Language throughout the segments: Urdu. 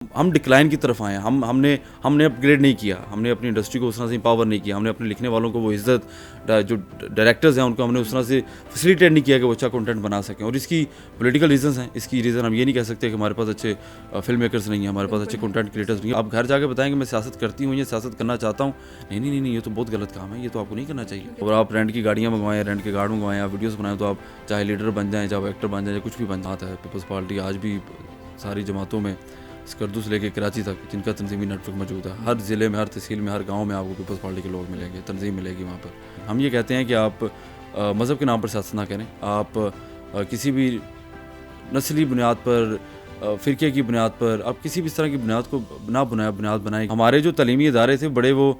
ہم ڈکلائن کی طرف آئے ہیں. ہم نے اپ گریڈ نہیں کیا, ہم نے اپنی انڈسٹری کو اس طرح سے پاور نہیں کیا, ہم نے اپنے لکھنے والوں کو وہ عزت, جو ڈائریکٹرز ہیں ان کو ہم نے اس طرح سے فیسیلیٹیٹ نہیں کیا کہ وہ اچھا کنٹینٹ بنا سکیں. اور اس کی پولیٹیکل ریزنس ہیں. اس کی ریزن ہم یہ نہیں کہہ سکتے کہ ہمارے پاس اچھے فلم میکرز نہیں ہیں, ہمارے پاس اچھے کنٹینٹ کریٹرز نہیں ہیں. آپ گھر جا کے بتائیں کہ میں سیاست کرتی ہوں یا سیاست کرنا چاہتا ہوں, نہیں, یہ تو بہت غلط کام ہے, یہ تو آپ کو نہیں کرنا چاہیے. اور آپ رینٹ کی گاڑیاں منگوائیں, رینٹ کے گارڈ منگوائیں, آپ ویڈیوز بنائیں, تو آپ چاہے لیڈر بن جائیں, چاہے ایکٹر بن جائیں, کچھ بھی بن جاتا ہے. پیپلز پارٹی آج بھی ساری جماعتوں میں, اسکردو سے لے کے کراچی تک, جن کا تنظیمی نیٹ ورک موجود ہے, ہر ضلع میں, ہر تحصیل میں, ہر گاؤں میں آپ کو پیپلز پارٹی کے لوگ ملیں گے, تنظیم ملے گی وہاں پر. ہم یہ کہتے ہیں کہ آپ مذہب کے نام پر سیاست نہ کریں. آپ کسی بھی نسلی بنیاد پر, فرقے کی بنیاد پر, آپ کسی بھی اس طرح کی بنیاد کو بنیاد بنائیں. ہمارے جو تعلیمی ادارے تھے بڑے وہ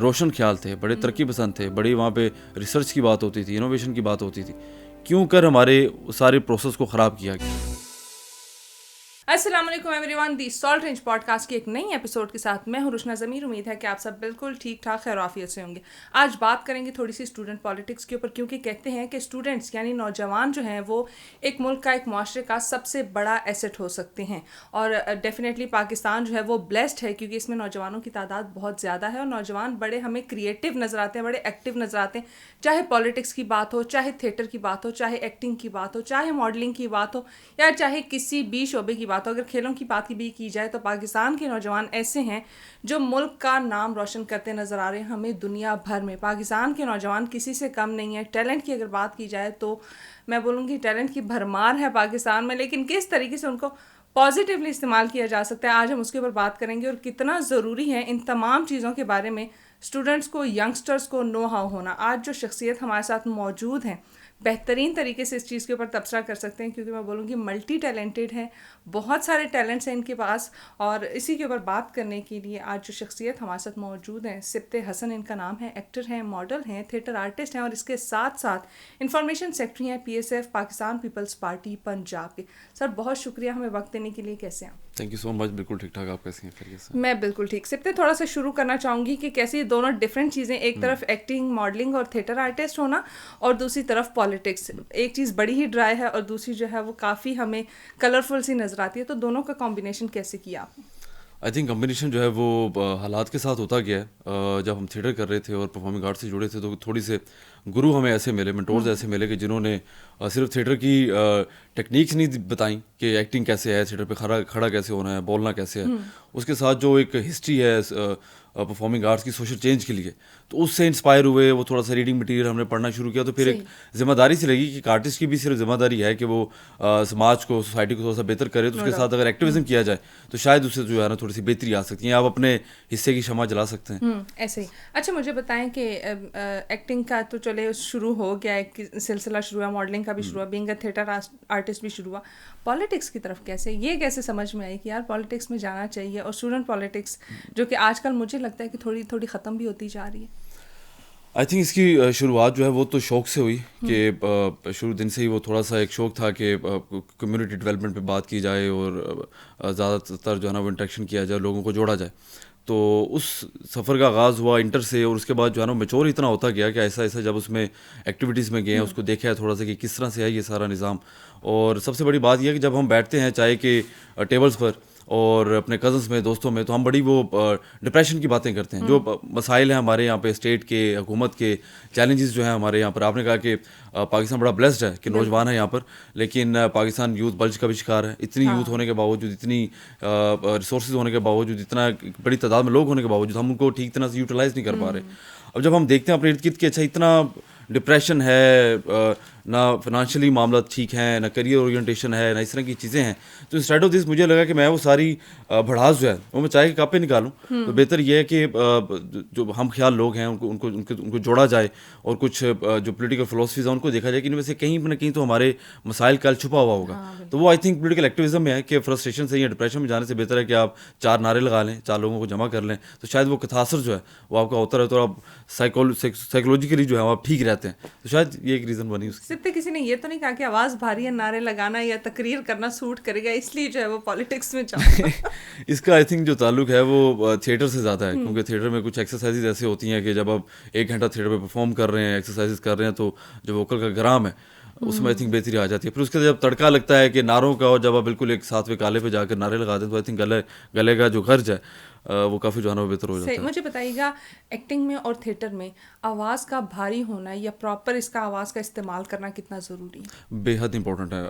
روشن خیال تھے, بڑے ترقی پسند تھے, بڑی وہاں پہ ریسرچ کی بات ہوتی تھی, انوویشن کی بات ہوتی تھی. کیوں کر ہمارے سارے پروسیس کو خراب کیا گیا. السلام علیکم ایوری ون. دی سالٹ رینج پوڈ کاسٹ کی ایک نئی ایپیسوڈ کے ساتھ میں ہوں روشنا ضمیر. امید ہے کہ آپ سب بالکل ٹھیک ٹھاک خیر عافیت سے ہوں گے. آج بات کریں گے تھوڑی سی اسٹوڈنٹ پالیٹکس کے اوپر, کیونکہ کہتے ہیں کہ اسٹوڈنٹس یعنی نوجوان جو ہیں وہ ایک ملک کا, ایک معاشرے کا سب سے بڑا ایسٹ ہو سکتے ہیں. اور ڈیفینیٹلی پاکستان جو ہے وہ بلیسڈ ہے, کیونکہ اس میں نوجوانوں کی تعداد بہت زیادہ ہے, اور نوجوان بڑے ہمیں کریٹیو نظر آتے ہیں, بڑے ایکٹیو نظر آتے ہیں. چاہے پالیٹکس کی بات ہو, چاہے تھیٹر کی بات ہو, چاہے ایکٹنگ کی بات ہو, چاہے ماڈلنگ کی بات ہو, یا چاہے کسی بھی شعبے کی بات ہو. اگر کھیلوں کی بات بھی کی جائے تو پاکستان کے نوجوان ایسے ہیں جو ملک کا نام روشن کرتے نظر آ رہے ہیں ہمیں دنیا بھر میں. پاکستان کے نوجوان کسی سے کم نہیں ہے. ٹیلنٹ کی اگر بات کی جائے تو میں بولوں گی ٹیلنٹ کی بھرمار ہے پاکستان میں, لیکن کس طریقے سے ان کو پازیٹیولی استعمال کیا جا سکتا ہے, آج ہم اس کے اوپر بات کریں گے. اور کتنا ضروری ہے ان تمام چیزوں کے بارے میں اسٹوڈنٹس کو, ینگسٹرس کو نو ہاؤ ہونا. آج جو شخصیت ہمارے ساتھ موجود ہیں بہترین طریقے سے اس چیز کے اوپر تبصرہ کر سکتے ہیں, کیونکہ میں بولوں گی ملٹی ٹیلنٹڈ ہیں, بہت سارے ٹیلنٹس ہیں ان کے پاس. اور اسی کے اوپر بات کرنے کے لیے آج جو شخصیت ہمارے ساتھ موجود ہیں, سبت حسن ان کا نام ہے. ایکٹر ہیں, ماڈل ہیں, تھیٹر آرٹسٹ ہیں, اور اس کے ساتھ ساتھ انفارمیشن سیکرٹری ہیں PSF Pakistan peoples party Punjab کے. سر بہت شکریہ ہمیں وقت دینے کے لیے. کیسے ہیں؟ تھینک یو سو مچ. بالکل ٹھیک ٹھاک. آپ کیسی ہیں؟ خیریت سے؟ میں بالکل ٹھیک. سبت تھوڑا سا شروع کرنا چاہوں گی کہ کیسے یہ دونوں ڈفرینٹ چیزیں, ایک طرف ایکٹنگ, ماڈلنگ اور تھیٹر آرٹسٹ ہونا, اور دوسری طرف پالیٹکس. ایک چیز بڑی ہی ڈرائی ہے اور دوسری جو ہے وہ کافی ہمیں کلرفل سی نظر آتی ہے, تو دونوں کا کمبینیشن کیسے کیا آپ نے؟ آئی تھنک کمبینیشن جو ہے وہ حالات کے ساتھ ہوتا گیا ہے. جب ہم تھیٹر کر رہے تھے اور پرفارمنگ آرٹ سے جڑے تھے تو تھوڑی سے گرو ہمیں ایسے ملے, منٹورز ایسے ملے کہ جنہوں نے صرف تھیٹر کی ٹیکنیکس نہیں بتائیں کہ ایکٹنگ کیسے ہے, تھیٹر پہ کھڑا کیسے ہونا ہے, بولنا کیسے ہے. اس کے ساتھ جو ایک ہسٹری ہے پرفارمنگ آرٹس کی سوشل چینج کے لیے, تو اس سے انسپائر ہوئے. وہ تھوڑا سا ریڈنگ مٹیریل ہم نے پڑھنا شروع کیا, تو پھر ایک ذمہ داری سے لگی کہ ایک آرٹسٹ کی بھی صرف ذمہ داری ہے کہ وہ سماج کو, سوسائٹی کو تھوڑا سا بہتر کرے. تو اس کے ساتھ اگر ایکٹیویزم کیا جائے تو شاید اس سے جو ہے نا تھوڑی سی بہتری آ سکتی ہے, آپ اپنے حصے کی شمع جلا سکتے ہیں. ایسے ہی. اچھا مجھے بتائیں کہ ایکٹنگ کا تو چلے شروع ہو گیا, ایک سلسلہ شروع ہوا, ماڈلنگ کا بھی شروع ہوا, بینگ اے تھیٹر آرٹسٹ بھی شروع ہوا. پالیٹکس کی طرف کیسے سمجھ میں آئی کہ یار پالیٹکس میں جانا چاہیے, اور اسٹوڈنٹ پالیٹکس جو کہ آج کل مجھے لگتا ہے کہ تھوڑی ختم بھی ہوتی جا رہی ہے. آئی تھنک اس کی شروعات جو ہے وہ تو شوق سے ہوئی, کہ شروع دن سے ہی وہ تھوڑا سا ایک شوق تھا کہ کمیونٹی ڈیولپمنٹ پہ بات کی جائے اور زیادہ تر جو ہے نا وہ انٹریکشن کیا جائے, لوگوں کو جوڑا جائے. تو اس سفر کا آغاز ہوا انٹر سے, اور اس کے بعد جو ہے نا میچور اتنا ہوتا گیا کہ ایسا جب اس میں ایکٹیویٹیز میں گئے ہیں, اس کو دیکھا ہے تھوڑا سا کہ کس طرح سے ہے یہ سارا نظام. اور سب سے بڑی بات یہ ہے کہ جب ہم بیٹھتے ہیں چائے کے ٹیبلز پر اور اپنے کزنس میں, دوستوں میں, تو ہم بڑی وہ ڈپریشن کی باتیں کرتے ہیں. جو مسائل ہیں ہمارے یہاں پہ اسٹیٹ کے, حکومت کے, چیلنجز جو ہیں ہمارے یہاں پر. آپ نے کہا کہ پاکستان بڑا بلیسڈ ہے کہ نوجوان ہے یہاں پر, لیکن پاکستان یوتھ بلج کا بھی شکار ہے. اتنی یوتھ ہونے کے باوجود, اتنی ریسورسز ہونے کے باوجود, اتنا بڑی تعداد میں لوگ ہونے کے باوجود ہم ان کو ٹھیک طرح سے یوٹیلائز نہیں کر پا رہے. اب جب ہم دیکھتے ہیں اپنے ارد گرد کہ اچھا اتنا ڈپریشن ہے, نہ فائنانشلی معاملات ٹھیک ہیں, نہ کریئر اورینٹیشن ہے, نہ اس طرح کی چیزیں ہیں, تو انسٹیڈ آف دس مجھے لگا کہ میں وہ ساری بڑھاس جو ہے وہ میں چائے کے کپ پہ نکالوں. تو بہتر یہ ہے کہ جو ہم خیال لوگ ہیں ان کو جوڑا جائے, اور کچھ جو پولیٹیکل فلاسفیز ہیں ان کو دیکھا جائے کہ ان میں سے کہیں نہ کہیں تو ہمارے مسائل کا چھپا ہوا ہوگا. تو وہ آئی تھنک پولیٹیکل ایکٹیویزم میں ہے کہ فرسٹریشن سے یا ڈپریشن میں جانے سے بہتر ہے کہ آپ 4 نعرے لگا لیں, 4 لوگوں کو جمع کر لیں, تو شاید وہ کتاثر جو ہے وہ آپ کا ہوتا رہتا ہے, اور آپ سائیکولوجیکلی جو ہے آپ ٹھیک رہتے ہیں. تو شاید یہ ایک ریزن بنی اس کی. صرف کسی نے یہ تو نہیں کہا کہ آواز بھاری ہے, نعرے لگانا یا تقریر کرنا سوٹ کرے گا, اس لیے جو ہے وہ پالیٹکس میں جاؤ. اس کا آئی تھنک جو تعلق ہے وہ تھیٹر سے زیادہ ہے, کیونکہ تھیٹر میں کچھ ایکسرسائزز ایسی ہوتی ہیں کہ جب آپ 1 گھنٹہ تھیٹر پہ پرفارم کر رہے ہیں, ایکسرسائزز کر رہے ہیں, تو جو ووکل کا گرام ہے اس میں آئی تھنک بہتری آ جاتی ہے. پھر اس کے جب تڑکا لگتا ہے کہ نعروں کا, اور جب آپ بالکل ایک ساتویں کالے پہ جا کر نعرے لگاتے ہیں تو آئی تھنک گلے کا جو خرچ ہے وہ کافی جو ہے نا بہتر ہو جاتا ہے. مجھے بتائیے گا ایکٹنگ میں اور تھیٹر میں آواز کا بھاری ہونا یا پراپر اس کا آواز کا استعمال کرنا کتنا ضروری ہے؟ بے حد امپورٹنٹ ہے.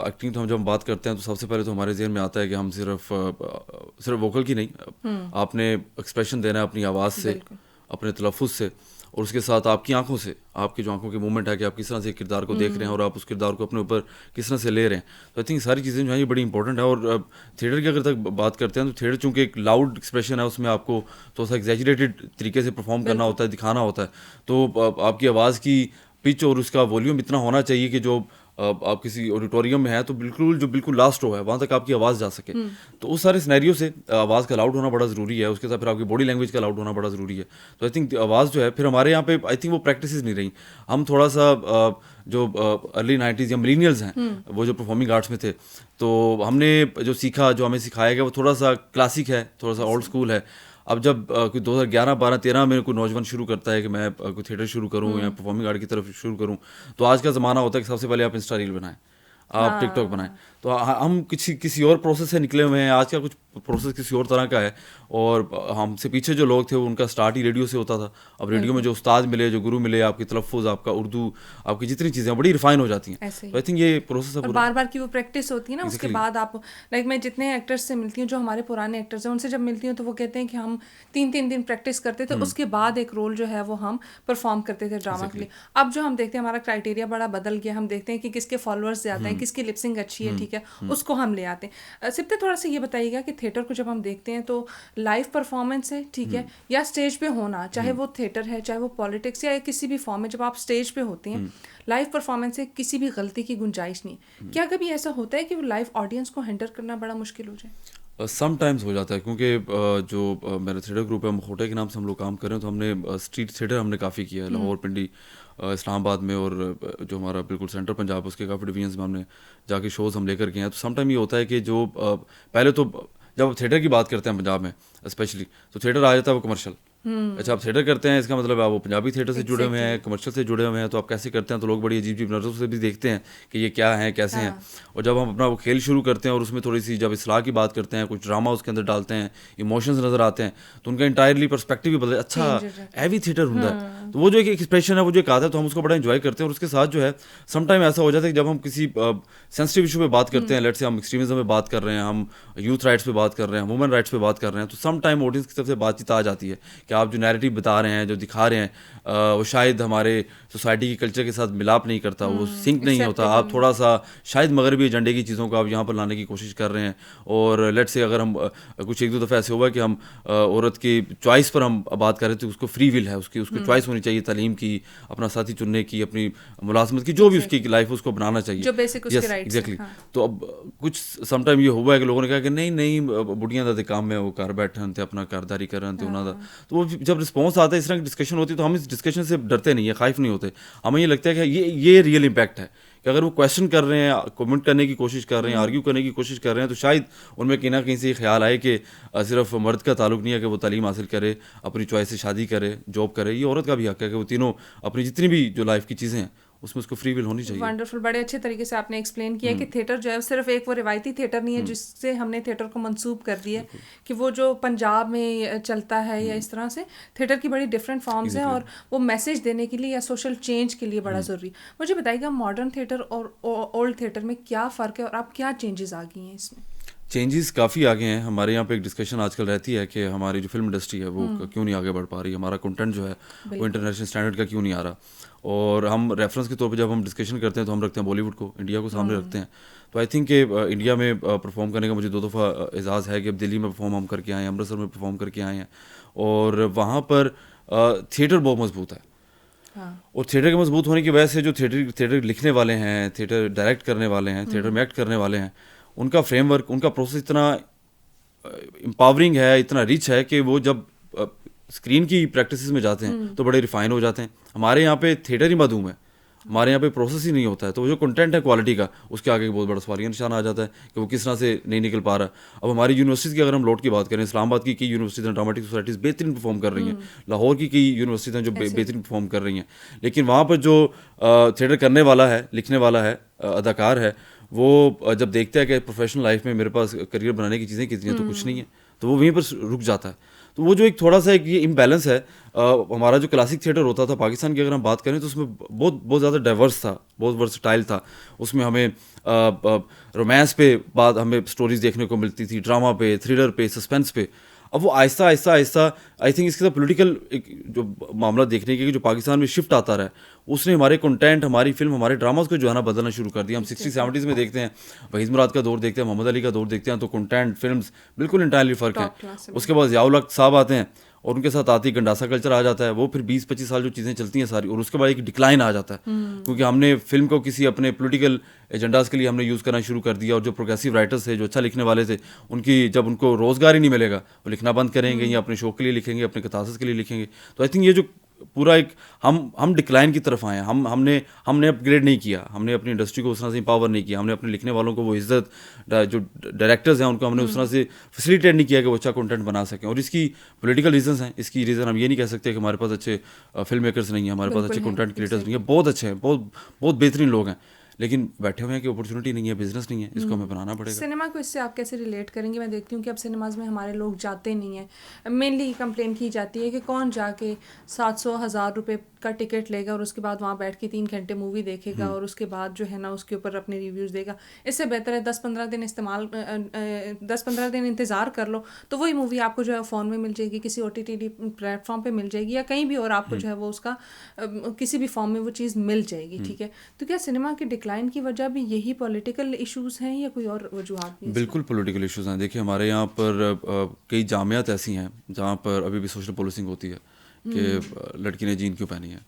ایکٹنگ تو ہم جب بات کرتے ہیں تو سب سے پہلے تو ہمارے ذہن میں آتا ہے کہ ہم صرف ووکل کی نہیں, آپ نے ایکسپریشن دینا ہے اپنی آواز سے, اپنے تلفظ سے, اور اس کے ساتھ آپ کی آنکھوں سے, آپ کی جو آنکھوں کی موومنٹ ہے کہ آپ کس طرح سے کردار کو دیکھ رہے ہیں اور آپ اس کردار کو اپنے اوپر کس طرح سے لے رہے ہیں. تو آئی تھنک ساری چیزیں جو ہیں یہ بڑی امپورٹنٹ ہے. اور تھیٹر کی اگر تک بات کرتے ہیں تو تھیٹر چونکہ ایک لاؤڈ ایکسپریشن ہے, اس میں آپ کو تھوڑا سا ایگزیجریٹڈ طریقے سے پرفارم کرنا ہوتا ہے, دکھانا ہوتا ہے. تو آپ کی آواز کی پچ اور اس کا والیوم اتنا ہونا چاہیے کہ جو آپ کسی آڈیٹوریم میں ہیں تو بالکل لاسٹ رو ہے وہاں تک آپ کی آواز جا سکے. تو اس سارے سینیریو سے آواز کا لاؤڈ ہونا بڑا ضروری ہے. اس کے ساتھ پھر آپ کی باڈی لینگویج کا لاؤڈ ہونا بڑا ضروری ہے. تو آئی تھنک آواز جو ہے پھر ہمارے یہاں پہ آئی تھنک وہ پریکٹسز نہیں رہی. ہم تھوڑا سا جو ارلی 90s یا ملینیلز ہیں وہ جو پرفارمنگ آرٹس میں تھے, تو ہم نے جو سیکھا, جو ہمیں سکھایا گیا وہ تھوڑا سا کلاسک ہے, تھوڑا سا اولڈ اسکول ہے. اب جب کوئی 2011, 12, 13 میں کوئی نوجوان شروع کرتا ہے کہ میں کوئی تھیٹر شروع کروں یا پرفارمنگ آرٹ کی طرف شروع کروں, تو آج کا زمانہ ہوتا ہے کہ سب سے پہلے آپ انسٹا ریل بنائیں, آپ ٹک ٹاک بنائیں. تو ہم کسی اور پروسیس سے نکلے ہوئے ہیں. آج کا کچھ پروسیس کسی اور طرح کا ہے, اور ہم سے پیچھے جو لوگ تھے ان کا سٹارٹ ہی ریڈیو سے ہوتا تھا. اب ریڈیو میں جو استاد ملے, جو گرو ملے, آپ کی تلفظ, آپ کا اردو, آپ کی جتنی چیزیں بڑی ریفائن ہو جاتی ہیں. تو آئی تھنک یہ پروسیس ہے, بار بار کی وہ پریکٹس ہوتی ہے نا. اس کے بعد آپ لائک میں جتنے ایکٹرس سے ملتی ہوں جو ہمارے پرانے ایکٹرس ہیں ان سے جب ملتی ہوں تو وہ کہتے ہیں کہ ہم 3 دن پریکٹس کرتے تھے, اس کے بعد ایک رول جو ہے وہ ہم پرفارم کرتے تھے ڈرامہ کے لیے. اب جو ہم دیکھتے ہیں ہمارا کرائٹیریا بڑا بدل گیا. ہم دیکھتے ہیں کہ کس کے فالوورس زیادہ ہیں, کس کی لپسنگ اچھی ہے, ٹھیک ہے, اس کو ہم لے آتے ہیں. سبتے تھوڑا سا یہ بتائیے گا کہ تھیٹر کو جب ہم دیکھتے ہیں تو لائیو پرفارمنس ہے, ٹھیک ہے, یا اسٹیج پہ ہونا, چاہے وہ تھیٹر ہے, چاہے وہ پالیٹکس یا کسی بھی فارم میں, جب آپ اسٹیج پہ ہوتے ہیں لائیو پرفارمنس سے کسی بھی غلطی کی گنجائش نہیں. کیا کبھی ایسا ہوتا ہے کہ وہ لائیو آڈینس کو ہینڈل کرنا بڑا مشکل ہو جائے؟ سم ٹائمز ہو جاتا ہے, کیونکہ جو میرا تھیٹر گروپ ہے مکھوٹے کے نام سے ہم لوگ کام کر رہے ہیں, تو ہم نے اسٹریٹ تھیٹر ہم نے کافی کیا ہے لاہور, پنڈی, اسلام آباد میں, اور جو ہمارا بالکل سینٹر پنجاب اس کے کافی ڈویژنس میں ہم نے جا کے شوز ہم لے کر گئے ہیں. تو سم ٹائم یہ ہوتا ہے کہ جو پہلے تو جب آپ تھیٹر کی بات کرتے ہیں پنجاب میں اسپیشلی, تو تھیٹر آ جاتا ہے وہ کمرشل. اچھا, آپ تھیٹر کرتے ہیں, اس کا مطلب آپ وہ پنجابی تھیٹر سے جڑے ہوئے ہیں, کمرشل سے جڑے ہوئے ہیں, تو آپ کیسے کرتے ہیں, تو لوگ بڑی عجیب نظروں سے بھی دیکھتے ہیں کہ یہ کیا ہیں, کیسے ہیں. اور جب ہم اپنا وہ کھیل شروع کرتے ہیں اور اس میں تھوڑی سی جب اصلاح کی بات کرتے ہیں, کچھ ڈرامہ اس کے اندر ڈالتے ہیں, ایموشنز نظر آتے ہیں, تو ان کا انٹائرلی پرسپیکٹیو بھی بدل, اچھا ہیوی تھیٹر ہوتا ہے. تو وہ جو ایک ایکسپریشن ہے, وہ جو ایک عادت ہے, تو ہم اس کو بڑا انجوائے کرتے ہیں. اور اس کے ساتھ جو ہے سم ٹائم ایسا ہو جاتا ہے کہ جب ہم کسی سینسٹیو ایشو پہ بات کرتے ہیں, لیٹ سے ہم ایکسٹریمزم پہ بات کر رہے ہیں, ہم یوتھ رائٹس پہ بات کر رہے ہیں, وومن رائٹس پہ بات کر رہے ہیں, تو سم ٹائم آڈینس کی طرف سے بات چیت آ جاتی ہے کہ آپ جو نیریٹیو بتا رہے ہیں, جو دکھا رہے ہیں, وہ شاید ہمارے سوسائٹی کی کلچر کے ساتھ ملاپ نہیں کرتا, وہ سنک نہیں ہوتا. آپ تھوڑا سا شاید مغربی ایجنڈے کی چیزوں کو آپ یہاں پر لانے کی کوشش کر رہے ہیں. اور لیٹ سے اگر ہم کچھ 1-2 دفعہ ایسے ہوا کہ ہم عورت کی چوائس پر ہم بات کر رہے تھے, اس کو فری ول ہے, اس کو چوائس ہونی چاہیے تعلیم کی, اپنا ساتھی چننے کی, اپنی ملازمت کی, جو بھی اس کی لائف ہے اس کو بنانا چاہیے, جو بیسک اس کے رائٹس ہیں. تو اب کچھ سم ٹائم یہ ہوا ہے کہ لوگوں نے کہا کہ نہیں بڑھیاں دا کام میں وہ گھر بیٹھے تھے, اپنا کارداری کر رہے تھے انہوں دا. تو وہ جب رسپانس آتا ہے, اس طرح کی ڈسکشن ہوتی ہے, تو ہم اس ڈسکشن سے ڈرتے نہیں ہیں, خائف نہیں ہوتے. ہمیں یہ لگتا ہے کہ یہ ریئل امپیکٹ ہے کہ اگر وہ کویشچن کر رہے ہیں, کمنٹ کرنے کی کوشش کر رہے ہیں, آرگیو کرنے کی کوشش کر رہے ہیں, تو شاید ان میں کہیں نہ کہیں سے یہ خیال آئے کہ صرف مرد کا تعلق نہیں ہے کہ وہ تعلیم حاصل کرے, اپنی چوائس سے شادی کرے, جاب کرے. یہ عورت کا بھی حق ہے کہ وہ تینوں اپنی جتنی بھی جو لائف کی چیزیں ہیں اس میں اس کو فری ول ہونی چاہیے. ونڈرفل, بڑے اچھے طریقے سے آپ نے ایکسپلین کیا کہ تھیٹر جو ہے صرف ایک وہ روایتی تھیٹر نہیں ہے جس سے ہم نے تھیٹر کو منسوب کر دیا کہ وہ جو پنجاب میں چلتا ہے یا اس طرح سے. تھیٹر کی بڑی ڈفرینٹ فارمز ہیں اور وہ میسیج دینے کے لیے یا سوشل چینج کے لیے بڑا ضروری. مجھے بتائیے گا ماڈرن تھیٹر اور اولڈ تھیٹر میں کیا فرق ہے اور اب کیا چینجز آ گئی ہیں اس میں؟ چینجز کافی آگے ہیں. ہمارے یہاں پہ ایک ڈسکشن آج کل رہتی ہے کہ ہماری جو فلم انڈسٹری ہے وہ کیوں نہیں آگے بڑھ پا رہی, ہمارا کنٹینٹ جو ہے وہ انٹرنیشنل اسٹینڈرڈ کا کیوں نہیں آ رہا. اور ہم ریفرنس کے طور پہ جب ہم ڈسکشن کرتے ہیں تو ہم رکھتے ہیں بالی ووڈ کو, انڈیا کو سامنے رکھتے ہیں. تو آئی تھنک کہ انڈیا میں پرفارم کرنے کا مجھے 2 دفعہ اعزاز ہے کہ اب دلی میں پرفارم ہم کر کے آئے ہیں, امرتسر میں پرفارم کر کے آئے ہیں, اور وہاں پر تھیٹر بہت مضبوط ہے. اور تھیٹر کے مضبوط ہونے کی وجہ سے جو تھیٹر لکھنے والے ہیں, تھیٹر ڈائریکٹ کرنے والے ہیں, تھیٹر میں ایکٹ کرنے والے ہیں, ان کا فریم ورک, ان کا پروسیس اتنا امپاورنگ ہے, اتنا ریچ ہے کہ وہ جب اسکرین کی پریکٹسز میں جاتے ہیں تو بڑے ریفائن ہو جاتے ہیں. ہمارے یہاں پہ تھیٹر ہی معدوم ہے. ہمارے یہاں پہ پروسیس ہی نہیں ہوتا ہے. تو وہ جو کنٹینٹ ہے کوالٹی کا, اس کے آگے ایک بہت بڑا سوالیہ نشان آ جاتا ہے کہ وہ کس طرح سے نہیں نکل پا رہا. اب ہماری یونیورسٹیز کی اگر ہم لوٹ کی بات کریں, اسلام آباد کی کئی یونیورسٹیز ہیں, ڈراماٹک سوسائٹیز بہترین پرفارم کر رہی ہیں, لاہور کی کئی یونیورسٹیز ہیں جو بہترین پرفارم کر رہی ہیں, لیکن وہاں پر جو تھیٹر کرنے والا ہے, لکھنے والا ہے, اداکار ہے, وہ جب دیکھتا ہے کہ پروفیشنل لائف میں میرے پاس کریئر بنانے کی چیزیں کتنی ہیں تو کچھ نہیں ہے, تو وہ وہیں پر رک جاتا ہے. تو وہ جو ایک تھوڑا سا ایک یہ امبیلنس ہے. ہمارا جو کلاسک تھیٹر ہوتا تھا پاکستان کی اگر ہم بات کریں تو اس میں بہت زیادہ ڈائیورس تھا, بہت ورسٹائل تھا. اس میں ہمیں رومانس پہ بات, ہمیں اسٹوریز دیکھنے کو ملتی تھی, ڈرامہ پہ, تھرلر پہ, سسپینس پہ. اب وہ آہستہ آہستہ آئی تھنک اس کے ساتھ پولیٹیکل جو معاملہ دیکھنے کے جو پاکستان میں شفٹ آتا رہا ہے, اس نے ہمارے کنٹینٹ, ہماری فلم, ہمارے ڈراماز کو جو ہے نا بدلنا شروع کر دیا. ہم 60-70s میں دیکھتے ہیں, وحید مراد کا دور دیکھتے ہیں, محمد علی کا دور دیکھتے ہیں, تو کنٹینٹ, فلمز بالکل انٹائرلی فرق ہیں. اس کے بعد ضیاء الحق صاحب آتے ہیں اور ان کے ساتھ آتی گنڈاسا کلچر آ جاتا ہے. وہ پھر 20-25 سال جو چیزیں چلتی ہیں ساری, اور اس کے بعد ایک ڈکلائن آ جاتا ہے کیونکہ ہم نے فلم کو کسی اپنے پولیٹیکل ایجنڈاز کے لیے ہم نے یوز کرنا شروع کر دیا. اور جو پروگریسو رائٹرز تھے, جو اچھا لکھنے والے تھے, ان کی جب ان کو روزگار ہی نہیں ملے گا, وہ لکھنا بند کریں گے یا اپنے شوق کے لیے لکھیں گے, اپنے کتاسس کے لیے لکھیں گے. تو آئی تھنک یہ جو پورا ایک ہم ڈکلائن کی طرف آئے ہیں. ہم نے اپ گریڈ نہیں کیا, ہم نے اپنی انڈسٹری کو اس طرح سے امپاور نہیں کیا, ہم نے اپنے لکھنے والوں کو وہ عزت, جو ڈائریکٹرز ہیں ان کو ہم نے اس طرح سے فیسیلیٹیٹ نہیں کیا کہ وہ اچھا کنٹینٹ بنا سکیں. اور اس کی پولیٹیکل ریزنس ہیں. اس کی ریزن ہم یہ نہیں کہہ سکتے کہ ہمارے پاس اچھے فلم میکرز نہیں ہیں, ہمارے پاس اچھے کنٹینٹ کریٹرز نہیں ہیں, بہت اچھے ہیں, بہت بہترین لوگ ہیں, لیکن بیٹھے ہوئے ہیں کہ اپرچونیٹی نہیں ہے, بزنس نہیں ہے, اس کو ہمیں بنانا پڑے گا. سنیما کو اس سے آپ کیسے ریلیٹ کریں گے؟ میں دیکھتی ہوں کہ اب سنیماز میں ہمارے لوگ جاتے نہیں ہیں. مینلی یہ کمپلین کی جاتی ہے کہ کون جا کے 700,000 روپے کا ٹکٹ لے گا اور اس کے بعد وہاں بیٹھ کے 3 گھنٹے مووی دیکھے گا اور اس کے بعد جو ہے نا اس کے اوپر اپنے ریویوز دے گا. اس سے بہتر ہے 10-15 دن انتظار کر لو, تو وہی مووی آپ کو جو ہے فون میں مل جائے گی, کسی OTT پلیٹ فارم پہ مل جائے گی, یا کہیں بھی اور آپ کو جو ہے وہ اس کا کسی بھی فارم میں وہ چیز مل جائے گی. ٹھیک ہے, تو کیا سنیما کے ڈکلائن کی وجہ بھی یہی پولیٹیکل ایشوز ہیں یا کوئی اور وجوہات بھی؟ بالکل پولیٹیکل ایشوز ہیں. دیکھیے ہمارے یہاں پر کئی جامعات ایسی ہیں جہاں پر ابھی بھی سوشل پولیسنگ ہوتی ہے کہ لڑکی نے جین کیوں پہنی ہے,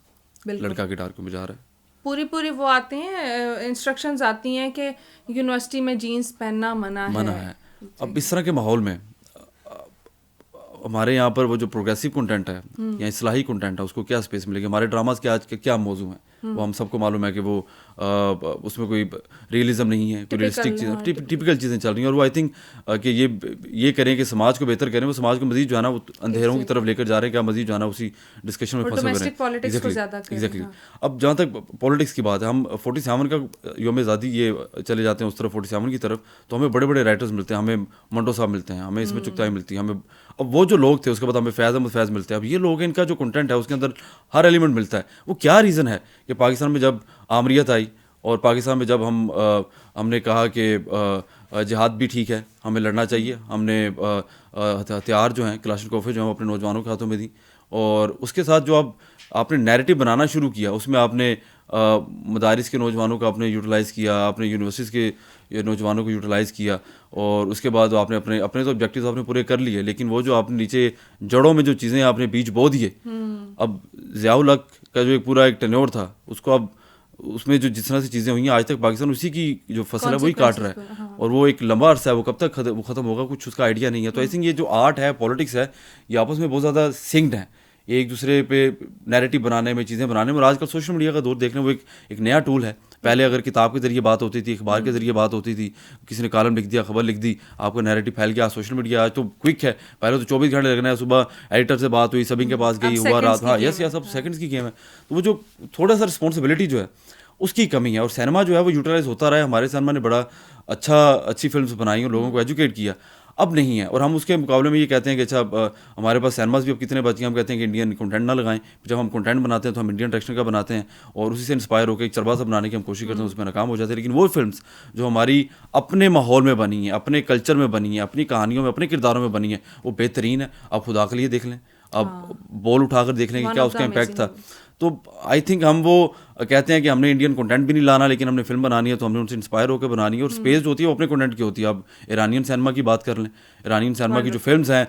لڑکا گٹار کیوں بجا رہا ہے. پوری وہ آتے ہیں انسٹرکشنز آتی ہیں کہ یونیورسٹی میں جینس پہننا منع ہے. اب اس طرح کے ماحول میں ہمارے یہاں پر وہ جو پروگریسو کنٹینٹ ہے یا اصلاحی کنٹینٹ ہے, اس کو کیا اسپیس ملے گی؟ ہمارے ڈراماز کے آج کے کیا موضوع ہیں وہ ہم سب کو معلوم ہے کہ وہ اس میں کوئی ریئلزم نہیں ہے, کوئی ریئلسٹک چیزیں, ٹپیکل چیزیں چل رہی ہیں. اور وہ آئی تھنک کہ یہ کریں کہ سماج کو بہتر کریں, وہ سماج کو مزید جو ہے نا وہ اندھیروں کی طرف لے کر جا رہے ہیں, کیا مزید جو ہے نا اسی ڈسکشن میں پھنسے ہوئے ہیں. ایگزیکٹلی. اب جہاں تک پالیٹکس کی بات ہے, ہم 47 کا یوم آزادی یہ چلے جاتے ہیں اس طرف 47 کی طرف, تو ہمیں بڑے بڑے رائٹرز ملتے ہیں, ہمیں منٹو صاحب ملتے ہیں, ہمیں اس میں چغتائی ملتی ہے, ہمیں اب وہ جو لوگ تھے اس کے بعد ہمیں فیض احمد فیض ملتے ہیں. اب یہ لوگ ہیں, ان کا جو کنٹینٹ ہے اس کے اندر ہر ایلیمنٹ ملتا ہے. وہ کیا ریزن ہے کہ پاکستان میں جب آمریت آئی اور پاکستان میں جب ہم نے کہا کہ جہاد بھی ٹھیک ہے, ہمیں لڑنا چاہیے, ہم نے ہتھیار جو ہیں کلاشنکوف جو ہیں اپنے نوجوانوں کے ہاتھوں میں دی, اور اس کے ساتھ جو اب آپ نے نیریٹو بنانا شروع کیا, اس میں آپ نے مدارس کے نوجوانوں کو آپ نے یوٹیلائز کیا, آپ نے یونیورسٹیز کے نوجوانوں کو یوٹیلائز کیا, اور اس کے بعد آپ نے اپنے تو آبجیکٹیوز آپ نے پورے کر لیے, لیکن وہ جو آپ نے نیچے جڑوں میں جو چیزیں آپ نے بیج بو دیے, اب ضیاء الحق کا جو ایک پورا ایک ٹینیور تھا اس کو اب اس میں جو جس طرح سے چیزیں ہوئی ہیں آج تک پاکستان اسی کی جو فصل ہے وہی کاٹ رہا ہے, اور وہ ایک لمبا عرصہ ہے, وہ کب تک وہ ختم ہوگا کچھ اس کا آئیڈیا نہیں ہے. تو آئی تھنک یہ جو آرٹ ہے, پالیٹکس ہے, یہ آپس میں بہت زیادہ سنکڈ ہیں, ایک دوسرے پہ نیریٹو بنانے میں, چیزیں بنانے میں. اور آج کل سوشل میڈیا کا دور دیکھنے وہ ایک نیا ٹول ہے. پہلے اگر کتاب کے ذریعے بات ہوتی تھی, اخبار کے ذریعے بات ہوتی تھی, کسی نے کالم لکھ دیا, خبر لکھ دی, آپ کا نیریٹو پھیل گیا. سوشل میڈیا آج تو کوئک ہے, پہلے تو 24 گھنٹے لگنا ہے, صبح ایڈیٹر سے بات ہوئی, سبھی کے پاس گئی, ہوا رات, ہاں یس اب سیکنڈس کی گیم ہے. تو وہ جو تھوڑا سا رسپانسبلٹی جو ہے اس کی کمی ہے, اور سینما جو ہے وہ یوٹیلائز ہوتا رہا ہے. ہمارے سینما نے بڑا اچھی فلمس بنائی ہیں, لوگوں کو ایجوکیٹ کیا, اب نہیں ہے. اور ہم اس کے مقابلے میں یہ کہتے ہیں کہ اچھا ہمارے پاس سینماز بھی اب کتنے بچ گئے, ہم کہتے ہیں کہ انڈین کنٹینٹ نہ لگائیں. جب ہم کنٹینٹ بناتے ہیں تو ہم انڈین ڈائریکشن کا بناتے ہیں, اور اسی سے انسپائر ہو کے ایک چربا سا بنانے کی ہم کوشش کرتے ہیں, اس میں ناکام ہو جاتے ہیں. لیکن وہ فلمس جو ہماری اپنے ماحول میں بنی ہیں, اپنے کلچر میں بنی ہیں, اپنی کہانیوں میں, اپنے کرداروں میں بنی ہیں, وہ بہترین ہے. آپ خدا کے لیے دیکھ لیں, اب بول اٹھا کر دیکھ لیں کہ کیا اس کا امپیکٹ تھا. تو آئی تھنک ہم وہ کہتے ہیں کہ ہم نے انڈین کنٹینٹ بھی نہیں لانا, لیکن ہم نے فلم بنانی ہے تو ہم نے ان سے انسپائر ہو کے بنانی ہے. اور اسپیس جو ہوتی ہے وہ اپنے کنٹینٹ کی ہوتی ہے. اب ایرانین سینما کی بات کر لیں, ایرانین سینما کی جو فلمز ہیں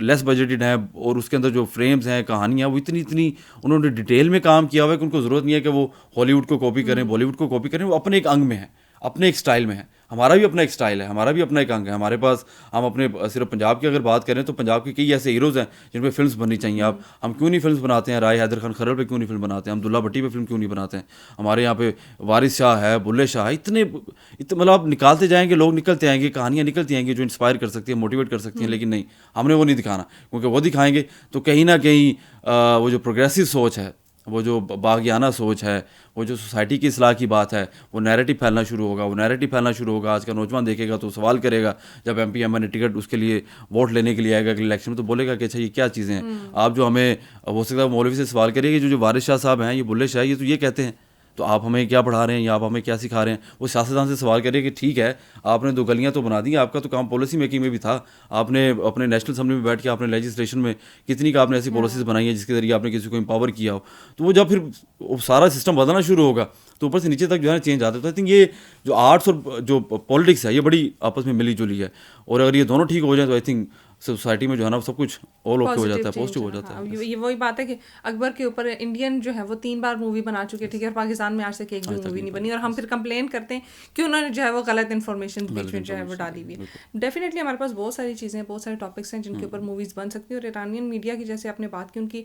لیس بجٹڈ ہیں, اور اس کے اندر جو فریمز ہیں, کہانیاں, وہ اتنی انہوں نے ڈیٹیل میں کام کیا ہوا ہے کہ ان کو ضرورت نہیں ہے کہ وہ ہالی ووڈ کو کاپی کریں, بالی ووڈ کو کاپی کریں, وہ اپنے ایک انگ میں ہے, اپنے ایک اسٹائل میں ہیں. ہمارا بھی اپنا ایک اسٹائل ہے, ہمارا بھی اپنا ایک انگ ہے. ہمارے پاس ہم اپنے صرف پنجاب کی اگر بات کریں تو پنجاب کے کئی ایسے ہیروز ہیں جن پہ فلمس بننی چاہیے. آپ ہم کیوں نہیں فلمس بناتے ہیں؟ رائے حیدر خان کھرر پہ کیوں نہیں فلم بناتے ہیں؟ عبداللہ بھٹی پہ فلم کیوں نہیں بناتے ہیں؟ ہمارے یہاں پہ وارث شاہ ہے, بلے شاہ ہے, اتنے مطلب آپ نکالتے جائیں گے, لوگ نکلتے آئیں گے, کہانیاں نکلتی آئیں گی جو انسپائر کر سکتی ہیں, موٹیویٹ کر سکتی ہیں. لیکن نہیں, ہم نے وہ نہیں دکھانا, کیونکہ وہ دکھائیں گے تو کہیں نہ کہیں وہ جو پروگریسو سوچ ہے, وہ جو باغیانہ سوچ ہے, وہ جو سوسائٹی کی اصلاح کی بات ہے, وہ نیریٹو پھیلنا شروع ہوگا. وہ نیریٹو پھیلنا شروع ہوگا. آج کا نوجوان دیکھے گا تو سوال کرے گا, جب M P M N A ticket اس کے لیے ووٹ لینے کے لیے آئے گا اگلے الیکشن میں, تو بولے گا کہ اچھا یہ کیا چیزیں ہیں. آپ جو ہمیں ہو سکتا ہے مولوی سے سوال کریے کہ جو وارث شاہ صاحب ہیں, یہ بلے شاہ, یہ تو یہ کہتے ہیں, تو آپ ہمیں کیا پڑھا رہے ہیں یا آپ ہمیں کیا سکھا رہے ہیں. وہ سیاستدان سے سوال کرے کہ ٹھیک ہے آپ نے 2 گلیاں تو بنا دی, آپ کا تو کام پالیسی میکنگ میں بھی تھا. آپ نے اپنے نیشنل اسمبلی میں بیٹھ کے آپ نے لیجسلیشن میں کتنی کا آپ نے ایسی پالیسیز بنائی ہیں جس کے ذریعے آپ نے کسی کو امپاور کیا ہو. تو وہ جب پھر سارا سسٹم بدلنا شروع ہوگا تو اوپر سے نیچے تک جو ہے نا چینج آتا ہے. تو آئی تھنک یہ جو آرٹس اور جو پالیٹکس ہے یہ بڑی آپس میں ملی جلی ہے, اور اگر یہ دونوں ٹھیک ہو جائیں تو آئی تھنک سوسائٹی میں جو ہے نا سب کچھ آل اوکے ہو جاتا ہے, پازیٹیو ہو جاتا ہے. یہ وہی بات ہے کہ اکبر کے اوپر انڈین جو ہے وہ 3 بار مووی بنا چکے, ٹھیک ہے, اور پاکستان میں آج تک ایک بھی مووی نہیں بنی, اور ہم پھر کمپلین کرتے ہیں کہ انہوں نے جو ہے وہ غلط انفارمیشن بیچ میں جو ہے وہ ڈالی ہوئی ہے. ڈیفینیٹلی ہمارے پاس بہت ساری چیزیں ہیں, بہت سارے ٹاپکس ہیں جن کے اوپر موویز بن سکتی ہیں. اور ایرانین میڈیا کی جیسے آپ نے بات کی, ان کی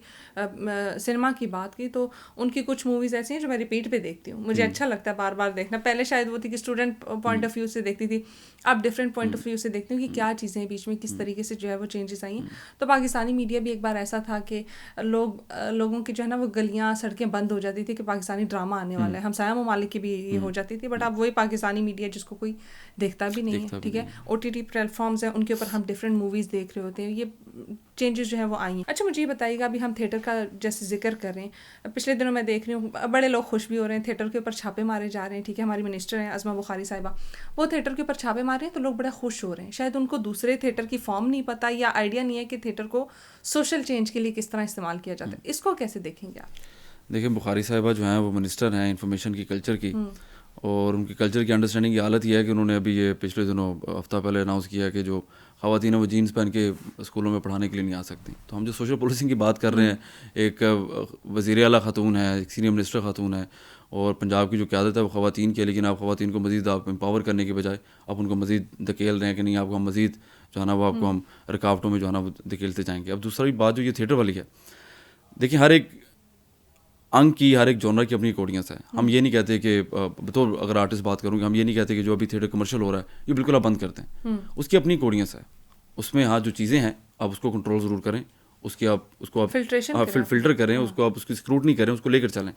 سنیما کی بات کی, تو ان کی کچھ موویز ایسی ہیں جو میں ریپیٹ پہ دیکھتی ہوں, مجھے اچھا لگتا ہے بار بار دیکھنا. پہلے شاید وہ تھی کہ اسٹوڈنٹ پوائنٹ آف ویو سے دیکھتی تھی, اب ڈفرینٹ پوائنٹ آف ویو سے دیکھتی ہوں کہ کیا چیزیں بیچ میں کس طریقے سے جو ہے وہ چینجز آئی ہیں. تو پاکستانی میڈیا بھی ایک بار ایسا تھا کہ لوگوں کی جو ہے نا وہ گلیاں سڑکیں بند ہو جاتی تھی کہ پاکستانی ڈرامہ آنے والا ہے. ہمسایہ ممالک کی بھی یہ ہو جاتی تھی, بٹ اب وہی پاکستانی میڈیا جس کو کوئی دیکھتا بھی نہیں ہے, ٹھیک ہے. O T T platforms ہیں, ان کے اوپر ہم ڈفرینٹ موویز دیکھ رہے ہوتے ہیں. یہ چینجز جو ہیں وہ آئی ہیں. اچھا مجھے یہ بتائیے گا, ابھی ہم تھیٹر کا جیسے ذکر کر رہے ہیں, پچھلے دنوں میں دیکھ رہی ہوں بڑے لوگ خوش بھی ہو رہے ہیں, تھیٹر کے اوپر چھاپے مارے جا رہے ہیں, ٹھیک ہے. ہماری منسٹر ہیں عظمہ بخاری صاحبہ, وہ تھیٹر کے اوپر چھاپے مار رہے ہیں تو لوگ بڑا خوش ہو رہے ہیں. شاید ان کو دوسرے تھیٹر کی فارم نہیں پتہ یا آئیڈیا نہیں ہے کہ تھیٹر کو سوشل چینج کے لیے کس طرح استعمال کیا جاتا ہے. اس کو کیسے دیکھیں گے آپ؟ دیکھیں, بخاری صاحبہ جو ہیں وہ منسٹر ہیں انفارمیشن کی, کلچر کی, اور ان کی کلچر کی انڈرسٹینڈنگ کی حالت یہ ہے کہ انہوں نے ابھی یہ پچھلے دنوں ہفتہ پہلے اناؤنس کیا کہ جو خواتین ہیں وہ جینس پہن کے اسکولوں میں پڑھانے کے لیے نہیں آ سکتی. تو ہم جو سوشل پالیسنگ کی بات کر رہے ہیں, ایک وزیر اعلیٰ خاتون ہے, ایک سینئر منسٹر خاتون ہے, اور پنجاب کی جو قیادت ہے وہ خواتین کی ہے, لیکن آپ خواتین کو مزید آپ امپاور کرنے کے بجائے آپ ان کو مزید دھکیل رہے ہیں کہ نہیں, آپ کو ہم مزید جو ہے نا وہ آپ کو ہم رکاوٹوں میں جو ہے نا وہ دھکیلتے جائیں گے. اب دوسری بات جو یہ تھیٹر والی ہے, دیکھیں ہر ایک انگ کی, ہر ایک جونر کی اپنی کوڈینس ہے. ہم یہ نہیں کہتے کہ بطور اگر آرٹسٹ بات کروں گے, ہم یہ نہیں کہتے کہ جو ابھی تھیٹر کمرشل ہو رہا ہے یہ بالکل آپ بند کرتے ہیں. اس کی اپنی کوڈینس ہے, اس میں ہاں جو چیزیں ہیں آپ اس کو کنٹرول ضرور کریں, اس کی آپ اس کو آپ فلٹر کریں, اس کو آپ اس کی اسکروٹنی کریں, اس کو لے کر چلیں.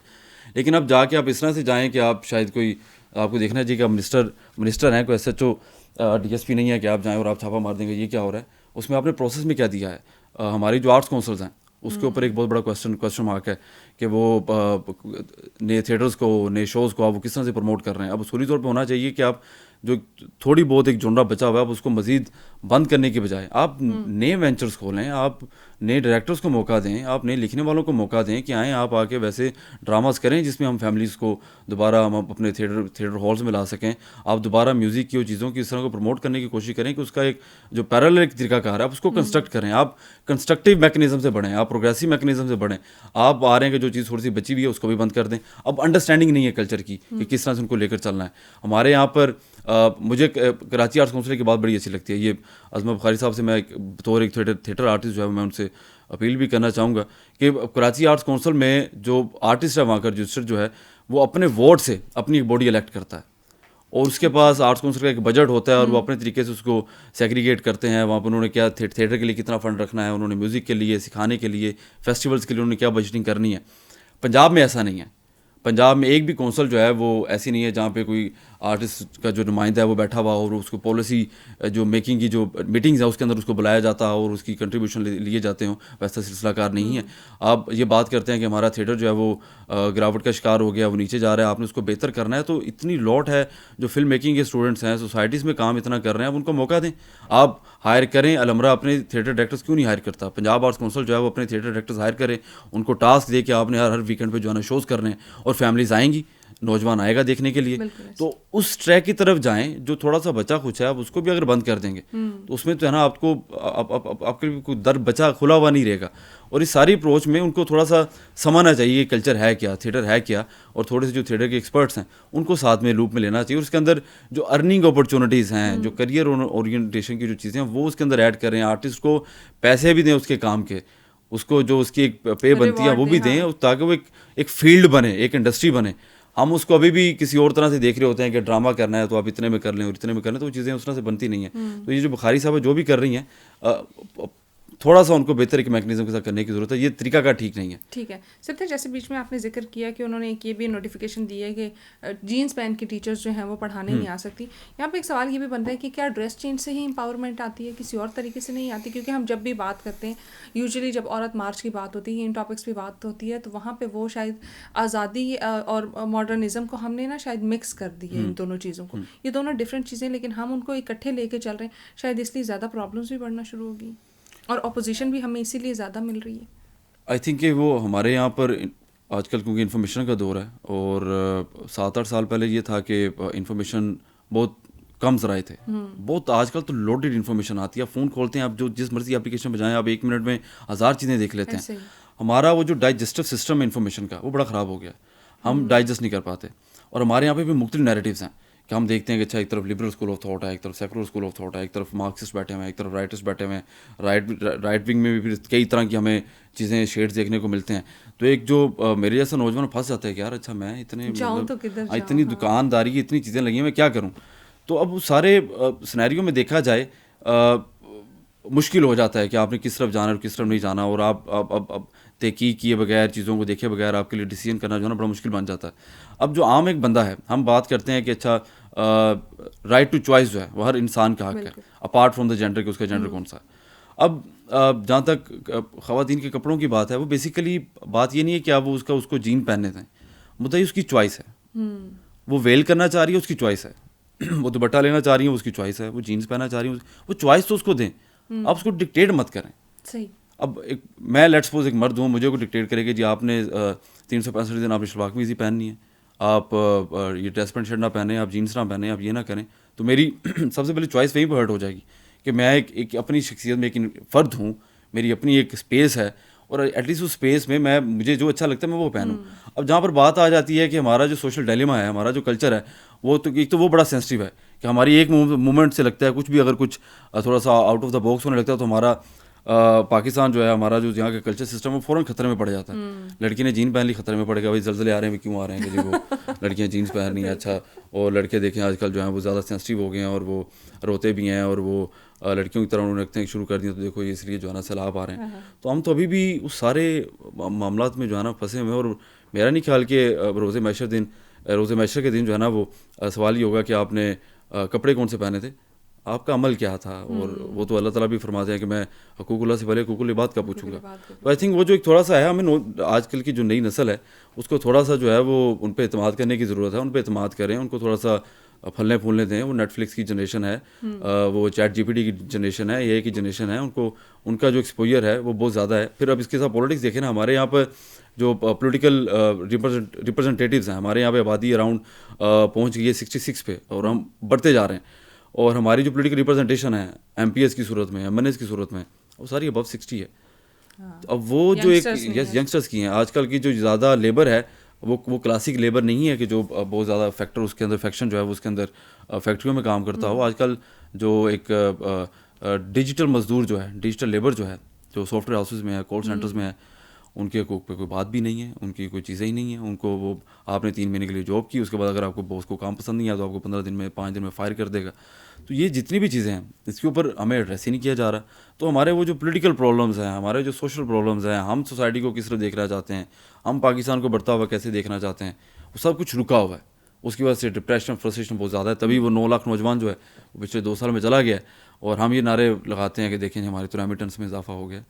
لیکن اب جا کے آپ اس طرح سے جائیں کہ آپ شاید کوئی آپ کو دیکھنا چاہیے کہ آپ منسٹر ہیں, کوئی S H O D S P نہیں ہے کہ آپ جائیں اور آپ چھاپا مار دیں گے یہ کیا ہو رہا ہے. اس میں آپ نے پروسیس میں کیا دیا ہے. ہماری جو آرٹس کونسلز ہیں اس کے اوپر ایک بہت بڑا کویسچن مارک ہے کہ وہ نئے تھیٹرز کو, نئے شوز کو آپ وہ کس طرح سے پروموٹ کر رہے ہیں. اب اصولی طور پہ ہونا چاہیے کہ آپ جو تھوڑی بہت ایک جنرا بچا ہوا ہے آپ اس کو مزید بند کرنے کے بجائے آپ نئے وینچرز کھولیں, آپ نئے ڈائریکٹرز کو موقع دیں, آپ نئے لکھنے والوں کو موقع دیں کہ آئیں آپ آ کے ویسے ڈراماز کریں جس میں ہم فیملیز کو دوبارہ ہم اپنے تھیٹر ہالز میں لا سکیں. آپ دوبارہ میوزک کی چیزوں کی اس طرح کو پروموٹ کرنے کی کوشش کریں کہ اس کا ایک جو پیرالل ایک طریقہ کار ہے آپ اس کو کنسٹرکٹ کریں. آپ کنسٹرکٹیو میکنزم سے بڑھیں, آپ پروگریسو میکنزم سے بڑھیں. آپ آ رہے ہیں کہ جو چیز تھوڑی سی بچی ہوئی ہے اس کو بھی بند کر دیں. اب انڈرسٹینڈنگ نہیں ہے کلچر کی کہ کس طرح سے ان کو لے کر چلنا ہے. ہمارے یہاں پر مجھے کراچی آرٹس کونسل کی بات بڑی اچھی لگتی ہے. یہ عظمہ بخاری صاحب سے میں بطور ایک تھیٹر آرٹسٹ جو ہے میں ان سے اپیل بھی کرنا چاہوں گا کہ کراچی آرٹس کونسل میں جو آرٹسٹ ہے وہاں کا رجسٹر جو ہے وہ اپنے ووٹ سے اپنی ایک باڈی الیکٹ کرتا ہے, اور اس کے پاس آرٹس کونسل کا ایک بجٹ ہوتا ہے اور وہ اپنے طریقے سے اس کو سیگریگیٹ کرتے ہیں. وہاں پہ انہوں نے کیا تھیٹر کے لیے کتنا فنڈ رکھنا ہے, انہوں نے میوزک کے لیے, سکھانے کے لیے, فیسٹیولس کے لیے انہوں نے کیا بجٹنگ کرنی ہے. پنجاب میں ایسا نہیں ہے. پنجاب میں ایک بھی کونسل جو ہے وہ ایسی نہیں ہے جہاں پہ کوئی آرٹسٹ کا جو نمائندہ ہے وہ بیٹھا ہوا اور اس کو پالیسی جو میکنگ کی جو میٹنگز ہیں اس کے اندر اس کو بلایا جاتا ہے اور اس کی کنٹریبیوشن لیے جاتے ہوں. ویسا سلسلہ کار نہیں ہے. آپ یہ بات کرتے ہیں کہ ہمارا تھیٹر جو ہے وہ گراوٹ کا شکار ہو گیا, وہ نیچے جا رہا ہے, آپ نے اس کو بہتر کرنا ہے. تو اتنی لوٹ ہے جو فلم میکنگ کے اسٹوڈنٹس ہیں, سوسائٹیز میں کام اتنا کر رہے ہیں, اب ان کو موقع دیں. آپ ہائر کریں. المرا اپنے تھیٹر ڈائریکٹرز کیوں نہیں ہائر کرتا؟ پنجاب آرٹس کونسل جو ہے وہ اپنے تھیٹر ڈائریکٹرز ہائر کرے, ان کو ٹاسک دے کہ آپ نے ہر ویکینڈ پہ جو ہے نا شوز کرنے ہیں اور فیملیز آئیں گی. نوجوان آئے گا دیکھنے کے لیے, تو اس ٹریک کی طرف جائیں جو تھوڑا سا بچا کچھ ہے. اب اس کو بھی اگر بند کر دیں گے تو اس میں تو ہے نا آپ کو آپ کے لیے کوئی در بچا کھلا ہوا نہیں رہے گا. اور اس ساری اپروچ میں ان کو تھوڑا سا سمجھنا چاہیے کہ کلچر ہے کیا, تھیٹر ہے کیا, اور تھوڑے سے جو تھیٹر کے ایکسپرٹس ہیں ان کو ساتھ میں لوپ میں لینا چاہیے. اور اس کے اندر جو ارننگ اپرچونیٹیز ہیں, جو کریئر اورینٹیشن کی جو چیزیں ہیں وہ اس کے اندر ایڈ کریں. آرٹسٹ کو پیسے بھی دیں اس کے کام کے, اس کو جو اس کی ایک پے بنتی ہے وہ بھی دیں, تاکہ وہ ایک فیلڈ بنے, ایک انڈسٹری بنے. ہم اس کو ابھی بھی کسی اور طرح سے دیکھ رہے ہوتے ہیں کہ ڈرامہ کرنا ہے تو آپ اتنے میں کر لیں اور اتنے میں کر لیں, تو وہ چیزیں اس طرح سے بنتی نہیں ہیں. تو یہ جو بخاری صاحب جو بھی کر رہی ہیں تھوڑا سا ان کو بہتر ایک میکنزم کے ساتھ کرنے کی ضرورت ہے. یہ طریقہ کا ٹھیک نہیں ہے. ٹھیک ہے سر, جیسے بیچ میں آپ نے ذکر کیا کہ انہوں نے ایک یہ بھی نوٹیفیکیشن دی ہے کہ جینس پہن کے ٹیچرز جو ہیں وہ پڑھانے نہیں آ سکتی. یہاں پہ ایک سوال یہ بھی بن رہا ہے کہ کیا ڈریس چینج سے ہی امپاورمنٹ آتی ہے, کسی اور طریقے سے نہیں آتی؟ کیونکہ ہم جب بھی بات کرتے ہیں یوزلی جب عورت مارچ کی بات ہوتی ہے, ان ٹاپکس پہ بات ہوتی ہے, تو وہاں پہ وہ شاید آزادی اور ماڈرنزم کو ہم نے نا شاید مکس کر دی ہے ان دونوں چیزوں کو. یہ دونوں ڈفرینٹ چیزیں, لیکن ہم ان کو اکٹھے لے کے چل رہے ہیں, شاید اس لیے زیادہ پرابلمس بھی بڑھنا شروع ہوگی اور اپوزیشن بھی ہمیں اسی لیے زیادہ مل رہی ہے. آئی تھنک کہ وہ ہمارے یہاں پر آج کل کیونکہ انفارمیشن کا دور ہے, اور 7-8 سال پہلے یہ تھا کہ انفارمیشن بہت کم ذرائع تھے. بہت آج کل تو لوڈیڈ انفارمیشن آتی ہے. آپ فون کھولتے ہیں, آپ جو جس مرضی اپلیکیشن پہ جائیں, آپ 1 منٹ میں 1000 چیزیں دیکھ لیتے ہیں. ہمارا وہ جو ڈائجسٹو سسٹم ہے انفارمیشن کا وہ بڑا خراب ہو گیا, ہم ڈائجسٹ نہیں کر پاتے. اور ہمارے یہاں پہ بھی مختلف نیریٹیوز ہیں کہ ہم دیکھتے ہیں کہ اچھا ایک طرف لبرل اسکول آف تھاٹ ہے, ایک طرف سیکولر اسکول آف تھاٹ ہے, ایک طرف مارکسسٹ بیٹھے ہوئے ہیں, ایک طرف رائٹرس بیٹھے ہوئے ہیں. رائٹ ونگ میں بھی پھر کئی طرح کی ہمیں چیزیں شیڈز دیکھنے کو ملتے ہیں. تو ایک جو میرے جیسا نوجوان پھنس جاتا ہے کہ یار اچھا میں اتنی دکانداری کی اتنی چیزیں لگی ہیں, میں کیا کروں. تو اب سارے سینیریو میں دیکھا جائے مشکل ہو جاتا ہے کہ آپ نے کس طرف جانا اور کس طرف نہیں جانا, اور آپ اب تحقیق کیے بغیر, چیزوں کو دیکھے بغیر آپ کے لیے ڈیسیژن کرنا جو ہے نا بڑا مشکل بن جاتا ہے. اب جو عام ایک بندہ ہے, ہم بات کرتے ہیں کہ اچھا رائٹ ٹو چوائس جو ہے وہ ہر انسان کا حق ہے, اپارٹ فرام دا جینڈر کہ اس کا جینڈر کون سا ہے. اب جہاں تک خواتین کے کپڑوں کی بات ہے, وہ بیسیکلی بات یہ نہیں ہے کہ آپ وہ اس کو جین پہننے دیں, مدعا اس کی چوائس ہے. وہ ویل کرنا چاہ رہی ہے, اس کی چوائس ہے. وہ دوپٹہ لینا چاہ رہی ہیں, اس کی چوائس ہے. وہ جینس پہننا چاہ رہی ہیں, وہ چوائس تو اس کو دیں, آپ اس کو ڈکٹیٹ مت کریں. صحیح. اب میں لیٹ سپوز ایک مرد ہوں, مجھے کو ڈکٹیٹ کرے کہ جی آپ نے 365 دن آپ نے شلوار قمیض ہی پہننی ہے, آپ یہ ڈریس پینٹ شرٹ نہ پہنیں, آپ جینس نہ پہنیں, آپ یہ نہ کریں, تو میری سب سے پہلے چوائس وہیں پہ ہرٹ ہو جائے گی کہ میں ایک اپنی شخصیت میں ایک فرد ہوں, میری اپنی ایک اسپیس ہے, اور ایٹ لیسٹ اس اسپیس میں مجھے جو اچھا لگتا ہے میں وہ پہنوں. اب جہاں پر بات آ جاتی ہے کہ ہمارا جو سوشل ڈائلیما ہے, ہمارا جو کلچر ہے, وہ تو ایک تو وہ بڑا سینسٹیو ہے کہ ہماری ایک مومنٹ سے لگتا ہے کچھ بھی, اگر کچھ تھوڑا سا آؤٹ آف دا باکس ہونے لگتا ہے تو ہمارا پاکستان جو ہے, ہمارا جو یہاں کا کلچر سسٹم وہ فوراً خطرے میں پڑ جاتا ہے. لڑکی نے جین پہن لی, خطرے میں پڑ گیا, بھائی زلزلے آ رہے ہیں, کیوں آ رہے ہیں کہ جی وہ لڑکیاں جینس پہن رہی ہیں. اچھا, اور لڑکے دیکھیں آج کل جو ہیں وہ زیادہ سینسٹیو ہو گئے ہیں, اور وہ روتے بھی ہیں, اور وہ لڑکیوں کی طرح انہوں نے رکھتے ہیں شروع کر دیا, تو دیکھو یہ اس لیے جو ہے نا سیلاب آ رہے ہیں. تو ہم تو ابھی بھی اس سارے معاملات میں جو ہے نا پھنسے ہوئے ہیں. اور میرا نہیں خیال کہ روز محشر کے دن جو ہے نا وہ سوال یہ ہوگا کہ آپ نے کپڑے کون سے پہنے تھے, آپ کا عمل کیا تھا. اور وہ تو اللہ تعالیٰ بھی فرماتے ہیں کہ میں حقوق اللہ سے پہلے حقوق العباد کا پوچھوں گا. تو آئی تھنک وہ جو ایک تھوڑا سا ہے, ہمیں آج کل کی جو نئی نسل ہے اس کو تھوڑا سا جو ہے وہ ان پہ اعتماد کرنے کی ضرورت ہے. ان پہ اعتماد کریں, ان کو تھوڑا سا پھلنے پھولنے دیں. وہ نیٹ فلکس کی جنریشن ہے, وہ چیٹ جی پی ٹی کی جنریشن ہے, اے کی جنریشن ہے, ان کا جو ایکسپوجر ہے وہ بہت زیادہ ہے. پھر اب اس کے ساتھ پولیٹکس دیکھیں نا, ہمارے یہاں پہ جو پولیٹیکل ریپرزنٹیٹیوز ہیں, ہمارے یہاں پہ آبادی اراؤنڈ پہنچ گئی ہے 66 پہ, اور ہم بڑھتے جا رہے ہیں. اور ہماری جو پولیٹیکل ریپرزنٹیشن ہے ایم پی ایس کی صورت میں, ایم این ایس کی صورت میں, وہ ساری ابو 60 ہے. اب وہ جو ایک ینگسٹرس کی ہیں, آج کل کی جو زیادہ لیبر ہے وہ کلاسک لیبر نہیں ہے کہ جو بہت زیادہ فیکٹر اس کے اندر فیکشن جو ہے وہ اس کے اندر فیکٹریوں میں کام کرتا ہو. آج کل جو ایک ڈیجیٹل مزدور جو ہے, ڈیجیٹل لیبر جو ہے, جو سافٹ ویئر ہاؤسز میں ہے, کال سینٹرز میں ہے, ان کے حقوق پہ کوئی بات بھی نہیں ہے, ان کی کوئی چیزیں ہی نہیں ہیں. ان کو وہ آپ نے 3 مہینے کے لیے جاب کی, اس کے بعد اگر آپ کو باس کو کام پسند نہیں آیا تو آپ کو 15 دن میں 5 دن میں فائر کر دے گا. تو یہ جتنی بھی چیزیں ہیں اس کے اوپر ہمیں ایڈریس ہی نہیں کیا جا رہا. تو ہمارے وہ جو پولیٹیکل پرابلمز ہیں, ہمارے جو سوشل پرابلمز ہیں, ہم سوسائٹی کو کس طرح دیکھنا چاہتے ہیں, ہم پاکستان کو بڑھتا ہوا کیسے دیکھنا چاہتے ہیں, وہ سب کچھ رکا ہوا ہے. اس کی وجہ سے ڈپریشن فرسٹریشن بہت زیادہ ہے. تبھی وہ 9 لاکھ نوجوان جو ہے وہ پچھلے 2 سال میں چلا گیا ہے, اور ہم یہ نعرے لگاتے ہیں کہ دیکھیں ہمارے تو ریمیٹنس میں اضافہ ہو گیا.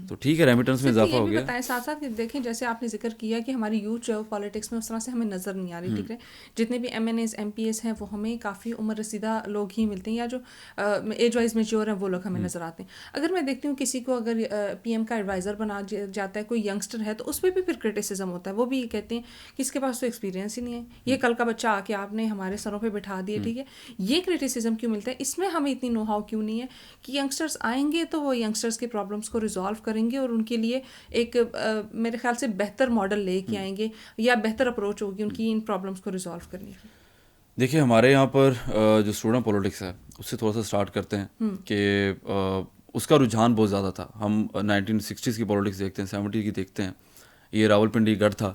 تو ٹھیک ہے ریمیٹنس میں اضافہ ہو گیا. بتائیں ساتھ ساتھ کہ دیکھیں جیسے آپ نے ذکر کیا کہ ہماری یوتھ جو ہے پالیٹکس میں اس طرح سے ہمیں نظر نہیں آ رہی. ٹھیک ہے, جتنے بھی M N As M P S ہیں وہ ہمیں کافی عمر رسیدہ لوگ ہی ملتے ہیں, یا جو ایج وائز میچور ہیں وہ لوگ ہمیں نظر آتے ہیں. اگر میں دیکھتی ہوں کسی کو اگر پی ایم کا ایڈوائزر بنا جاتا ہے, کوئی ینگسٹر ہے, تو اس پہ بھی پھر کرٹیسزم ہوتا ہے. وہ بھی یہ کہتے ہیں کہ اس کے پاس تو ایکسپیرینس ہی نہیں ہے, یہ کل کا بچہ آ کے آپ نے ہمارے سروں پہ بٹھا دیے. ٹھیک ہے, یہ کرٹیسزم کیوں ملتا ہے, اس میں ہمیں اتنی نو ہاؤ کیوں نہیں ہے کہ ینگسٹرز آئیں گے تو وہ ینگسٹرز کے پرابلمس کو ریزالو کریں گے اور ان کے لیے ایک میرے خیال سے بہتر ماڈل لے کے آئیں گے, یا بہتر اپروچ ہوگی ان کی ان پرابلمس کو ریزالو کرنے کی. دیکھیں ہمارے یہاں پر جو اسٹوڈنٹ پولیٹکس ہے اس سے تھوڑا سا اسٹارٹ کرتے ہیں کہ اس کا رجحان بہت زیادہ تھا. ہم 1960s کی پولیٹکس دیکھتے ہیں, 70 کی دیکھتے ہیں. یہ راول پنڈی گڑھ تھا,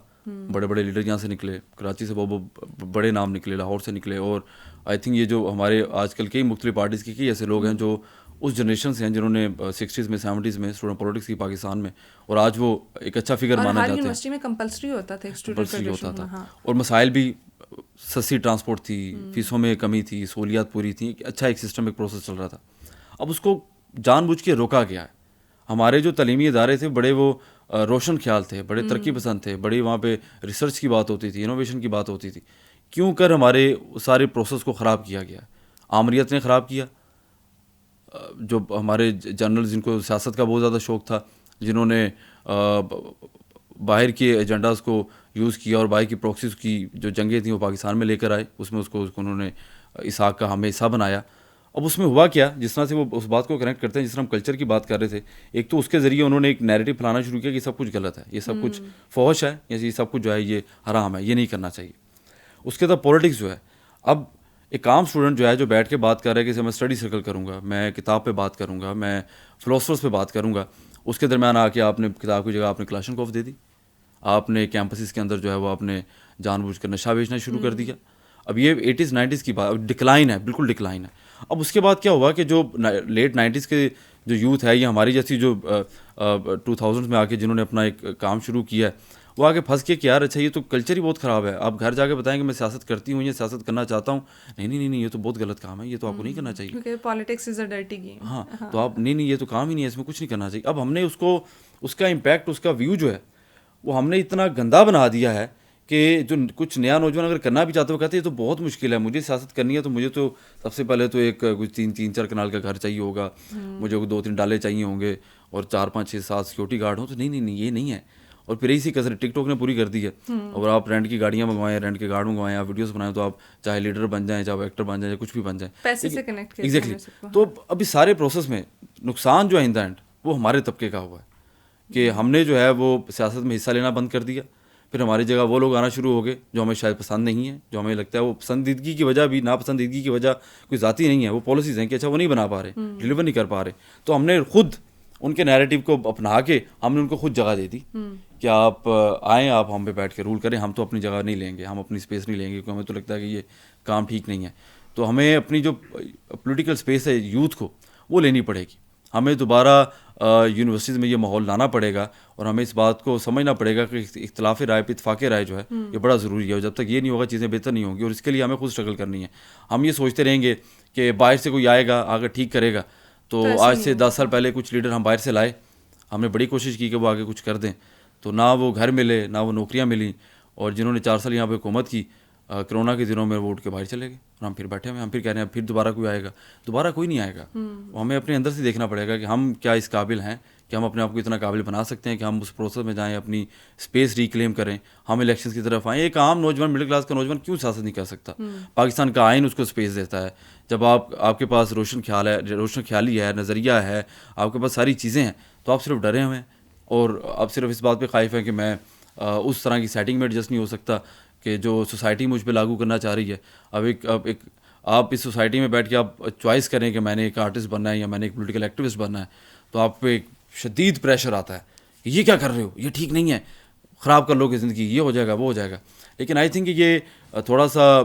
بڑے بڑے لیڈر یہاں سے نکلے, کراچی سے بہت بڑے نام نکلے, لاہور سے نکلے, اور آئی تھنک یہ جو ہمارے آج کل کئی مختلف پارٹیز کی کئی ایسے لوگ ہیں جو اس جنریشن سے ہیں جنہوں نے 60s میں 70s میں اسٹوڈنٹ پولیٹکس کی پاکستان میں, اور آج وہ ایک اچھا فگر مانا جاتا ہے. یونیورسٹی میں کمپلسری ہوتا تھا, کمپلسری ہوتا تھا, اور مسائل بھی سستی ٹرانسپورٹ تھی, فیسوں میں کمی تھی, سہولیات پوری تھیں, اچھا ایک سسٹم ایک پروسیس چل رہا تھا. اب اس کو جان بوجھ کے روکا گیا ہے. ہمارے جو تعلیمی ادارے تھے بڑے وہ روشن خیال تھے, بڑے ترقی پسند تھے, بڑی وہاں پہ ریسرچ کی بات ہوتی تھی, انوویشن کی بات ہوتی تھی. کیوں کر ہمارے سارے پروسیس کو خراب کیا گیا. آمریت نے خراب کیا, جو ہمارے جنرل جن کو سیاست کا بہت زیادہ شوق تھا, جنہوں نے باہر کے ایجنڈاز کو یوز کیا اور باہر کی پروکسیز کی جو جنگیں تھیں وہ پاکستان میں لے کر آئے, اس میں اس کو انہوں نے اسحاق کا ہمیں حصہ بنایا. اب اس میں ہوا کیا, جس طرح سے وہ اس بات کو کنیکٹ کرتے ہیں, جس طرح ہم کلچر کی بات کر رہے تھے, ایک تو اس کے ذریعے انہوں نے ایک نیریٹو پھیلانا شروع کیا کہ سب کچھ غلط ہے, یہ سب کچھ فحش ہے, یا یہ سب کچھ جو ہے یہ حرام ہے, یہ نہیں کرنا چاہیے. اس کے بعد پولیٹکس جو ہے, اب ایک عام اسٹوڈنٹ جو ہے جو بیٹھ کے بات کر رہا ہے کہ میں اسٹڈی سرکل کروں گا, میں کتاب پہ بات کروں گا, میں فلاسفرس پہ بات کروں گا, اس کے درمیان آ کے آپ نے کتاب کی جگہ آپ نے کلاشنکوف دے دی, آپ نے کیمپسز کے اندر جو ہے وہ آپ نے جان بوجھ کر نشہ بیچنا شروع کر دیا. اب یہ 80s 90s کی بات, ڈکلائن ہے, بالکل ڈکلائن ہے. اب اس کے بعد کیا ہوا کہ جو لیٹ 90s کے جو یوتھ ہے, یہ ہماری جیسی جو 2000s میں آ کے جنہوں نے اپنا ایک کام شروع کیا ہے, وہ آگے پھنس کے کہ یار اچھا یہ تو کلچر ہی بہت خراب ہے. آپ گھر جا کے بتائیں کہ میں سیاست کرتی ہوں یا سیاست کرنا چاہتا ہوں, نہیں یہ تو بہت غلط کام ہے, یہ تو آپ کو نہیں کرنا چاہیے, کیونکہ politics is a dirty game. ہاں تو آپ نہیں یہ تو کام ہی نہیں ہے, اس میں کچھ نہیں کرنا چاہیے. اب ہم نے اس کا امپیکٹ, اس کا ویو جو ہے وہ ہم نے اتنا گندا بنا دیا ہے کہ جو کچھ نیا نوجوان اگر کرنا بھی چاہتے ہو کہتے ہیں یہ تو بہت مشکل ہے, مجھے سیاست کرنی ہے تو مجھے تو سب سے پہلے تو ایک کچھ 3-4 کنال کا گھر چاہیے ہوگا, مجھے 2-3 ڈالے چاہیے ہوں گے, اور 4-5-6-7 سیکورٹی گارڈ ہوں. تو نہیں یہ نہیں ہے. اور پھر اسی کثر ٹک ٹاک نے پوری کر دی ہے. اور آپ رینٹ کی گاڑیاں منگوائیں, رینٹ کے گارڈ منگوائیں, آپ ویڈیوز بنائیں, تو آپ چاہے لیڈر بن جائیں, چاہے ایکٹر بن جائیں, یا کچھ بھی بن جائیں, پیسے سے کنیکٹ. ایگزیکٹلی. تو ابھی سارے پروسیس میں نقصان جو ہے ان دا اینڈ وہ ہمارے طبقے کا ہوا ہے کہ ہم نے جو ہے وہ سیاست میں حصہ لینا بند کر دیا. پھر ہماری جگہ وہ لوگ آنا شروع ہو گئے جو ہمیں شاید پسند نہیں ہے, جو ہمیں لگتا ہے وہ پسندیدگی کی وجہ بھی, ناپسندیدگی کی وجہ کوئی ذاتی نہیں ہے, وہ پالیسیز ہیں کہ اچھا وہ نہیں بنا پا رہے, ڈلیور نہیں کر پا رہے. تو ہم نے خود ان کے نیریٹیو کو اپنا کے ہم نے ان کو خود جگہ دے دی کہ آپ آئیں, آپ ہم پہ بیٹھ کے رول کریں, ہم تو اپنی جگہ نہیں لیں گے, ہم اپنی اسپیس نہیں لیں گے, کیونکہ ہمیں تو لگتا ہے کہ یہ کام ٹھیک نہیں ہے. تو ہمیں اپنی جو پولیٹیکل اسپیس ہے یوتھ کو وہ لینی پڑے گی. ہمیں دوبارہ یونیورسٹیز میں یہ ماحول لانا پڑے گا, اور ہمیں اس بات کو سمجھنا پڑے گا کہ اختلاف رائے پہ اتفاق رائے جو ہے یہ بڑا ضروری ہے, اور جب تک یہ نہیں ہوگا چیزیں بہتر نہیں ہوں گی, اور اس کے لیے ہمیں خود اسٹرگل کرنی ہے. ہم یہ سوچتے رہیں گے کہ باہر سے کوئی آئے گا آگے ٹھیک کرے گا, تو آج سے 10 سال پہلے کچھ لیڈر ہم باہر سے لائے, ہم نے بڑی کوشش کی کہ وہ آگے کچھ کر دیں, تو نہ وہ گھر ملے نہ وہ نوکریاں ملیں, اور جنہوں نے 4 سال یہاں پہ حکومت کی, کرونا کے دنوں میں وہ اٹھ کے باہر چلے گئے, اور ہم پھر بیٹھے ہوئے, ہم پھر کہہ رہے ہیں پھر دوبارہ کوئی آئے گا. دوبارہ کوئی نہیں آئے گا. ہمیں اپنے اندر سے دیکھنا پڑے گا کہ ہم کیا اس قابل ہیں کہ ہم اپنے آپ کو اتنا قابل بنا سکتے ہیں کہ ہم اس پروسیس میں جائیں, اپنی اسپیس ریکلیم کریں, ہم الیکشنز کی طرف آئیں. ایک عام نوجوان, مڈل کلاس کا نوجوان کیوں سیاست نہیں کر سکتا؟ پاکستان کا آئین اس کو اسپیس دیتا ہے. جب آپ کے پاس روشن خیالی ہے, نظریہ ہے, آپ کے پاس ساری چیزیں ہیں, تو آپ صرف ڈرے ہوئے ہیں, اور آپ صرف اس بات پہ خائف ہیں کہ میں اس طرح کی سیٹنگ میں ایڈجسٹ نہیں ہو سکتا کہ جو سوسائٹی مجھ پہ لاگو کرنا چاہ رہی ہے. اب ایک آپ اس سوسائٹی میں بیٹھ کے آپ چوائس کریں کہ میں نے ایک آرٹسٹ بننا ہے یا میں نے ایک پولیٹیکل ایکٹیوسٹ بننا ہے, تو آپ پہ ایک شدید پریشر آتا ہے کہ یہ کیا کر رہے ہو, یہ ٹھیک نہیں ہے, خراب کر لو گے زندگی, یہ ہو جائے گا وہ ہو جائے گا. لیکن آئی تھنک کہ یہ تھوڑا سا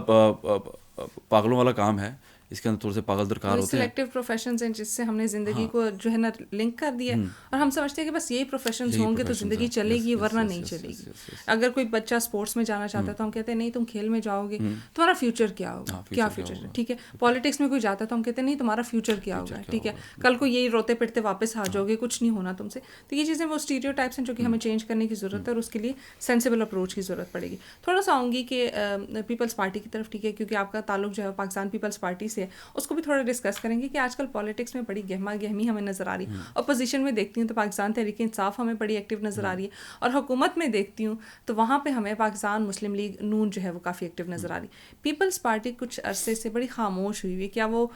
پاگلوں والا کام ہے. اس کے اندر تھوڑے سے پاگل درکار ہوتے ہیں. سلیکٹیو پروفیشنز ہیں جس سے ہم نے زندگی کو جو ہے نا لنک کر دیا ہے, اور ہم سمجھتے ہیں کہ بس یہی پروفیشنز ہوں گے تو زندگی چلے گی, ورنہ نہیں چلے گی. اگر کوئی بچہ اسپورٹس میں جانا چاہتا ہے تو ہم کہتے ہیں نہیں تم کھیل میں جاؤ گے تمہارا فیوچر کیا ہوگا, کیا فیوچر ہے, ٹھیک ہے. پالیٹکس میں کوئی جاتا ہے تو ہم کہتے ہیں نہیں تمہارا فیوچر کیا ہوگا, ٹھیک ہے. کل کو یہی روتے پٹتے واپس آ جاؤ گے, کچھ نہیں ہونا تم سے. تو یہ چیزیں وہ اسٹیریو ٹائپس ہیں جو کہ ہمیں چینج کرنے کی ضرورت ہے, اور اس کے لیے سینسیبل اپروچ کی ضرورت پڑے گی. تھوڑا سا آؤں گی کہ پیپلز پارٹی کی طرف, ٹھیک ہے, کیونکہ آپ کا تعلق جو ہے پاکستان پیپلز پارٹی سے ہے, اس کو بھی تھوڑا ڈسکس کریں گے کہ آج کل پالیٹکس میں بڑی گہما گہمی ہمیں نظر آ رہی ہے. اپوزیشن میں دیکھتی ہوں تو پاکستان تحریک انصاف ہمیں بڑی ایکٹیو نظر آ رہی ہے, اور حکومت میں دیکھتی ہوں تو وہاں پہ ہمیں پاکستان مسلم لیگ نون جو ہے وہ کافی ایکٹیو نظر آ رہی ہے. پیپلز پارٹی کچھ عرصے سے بڑی خاموش ہوئی ہوئی ہے, کیا وہ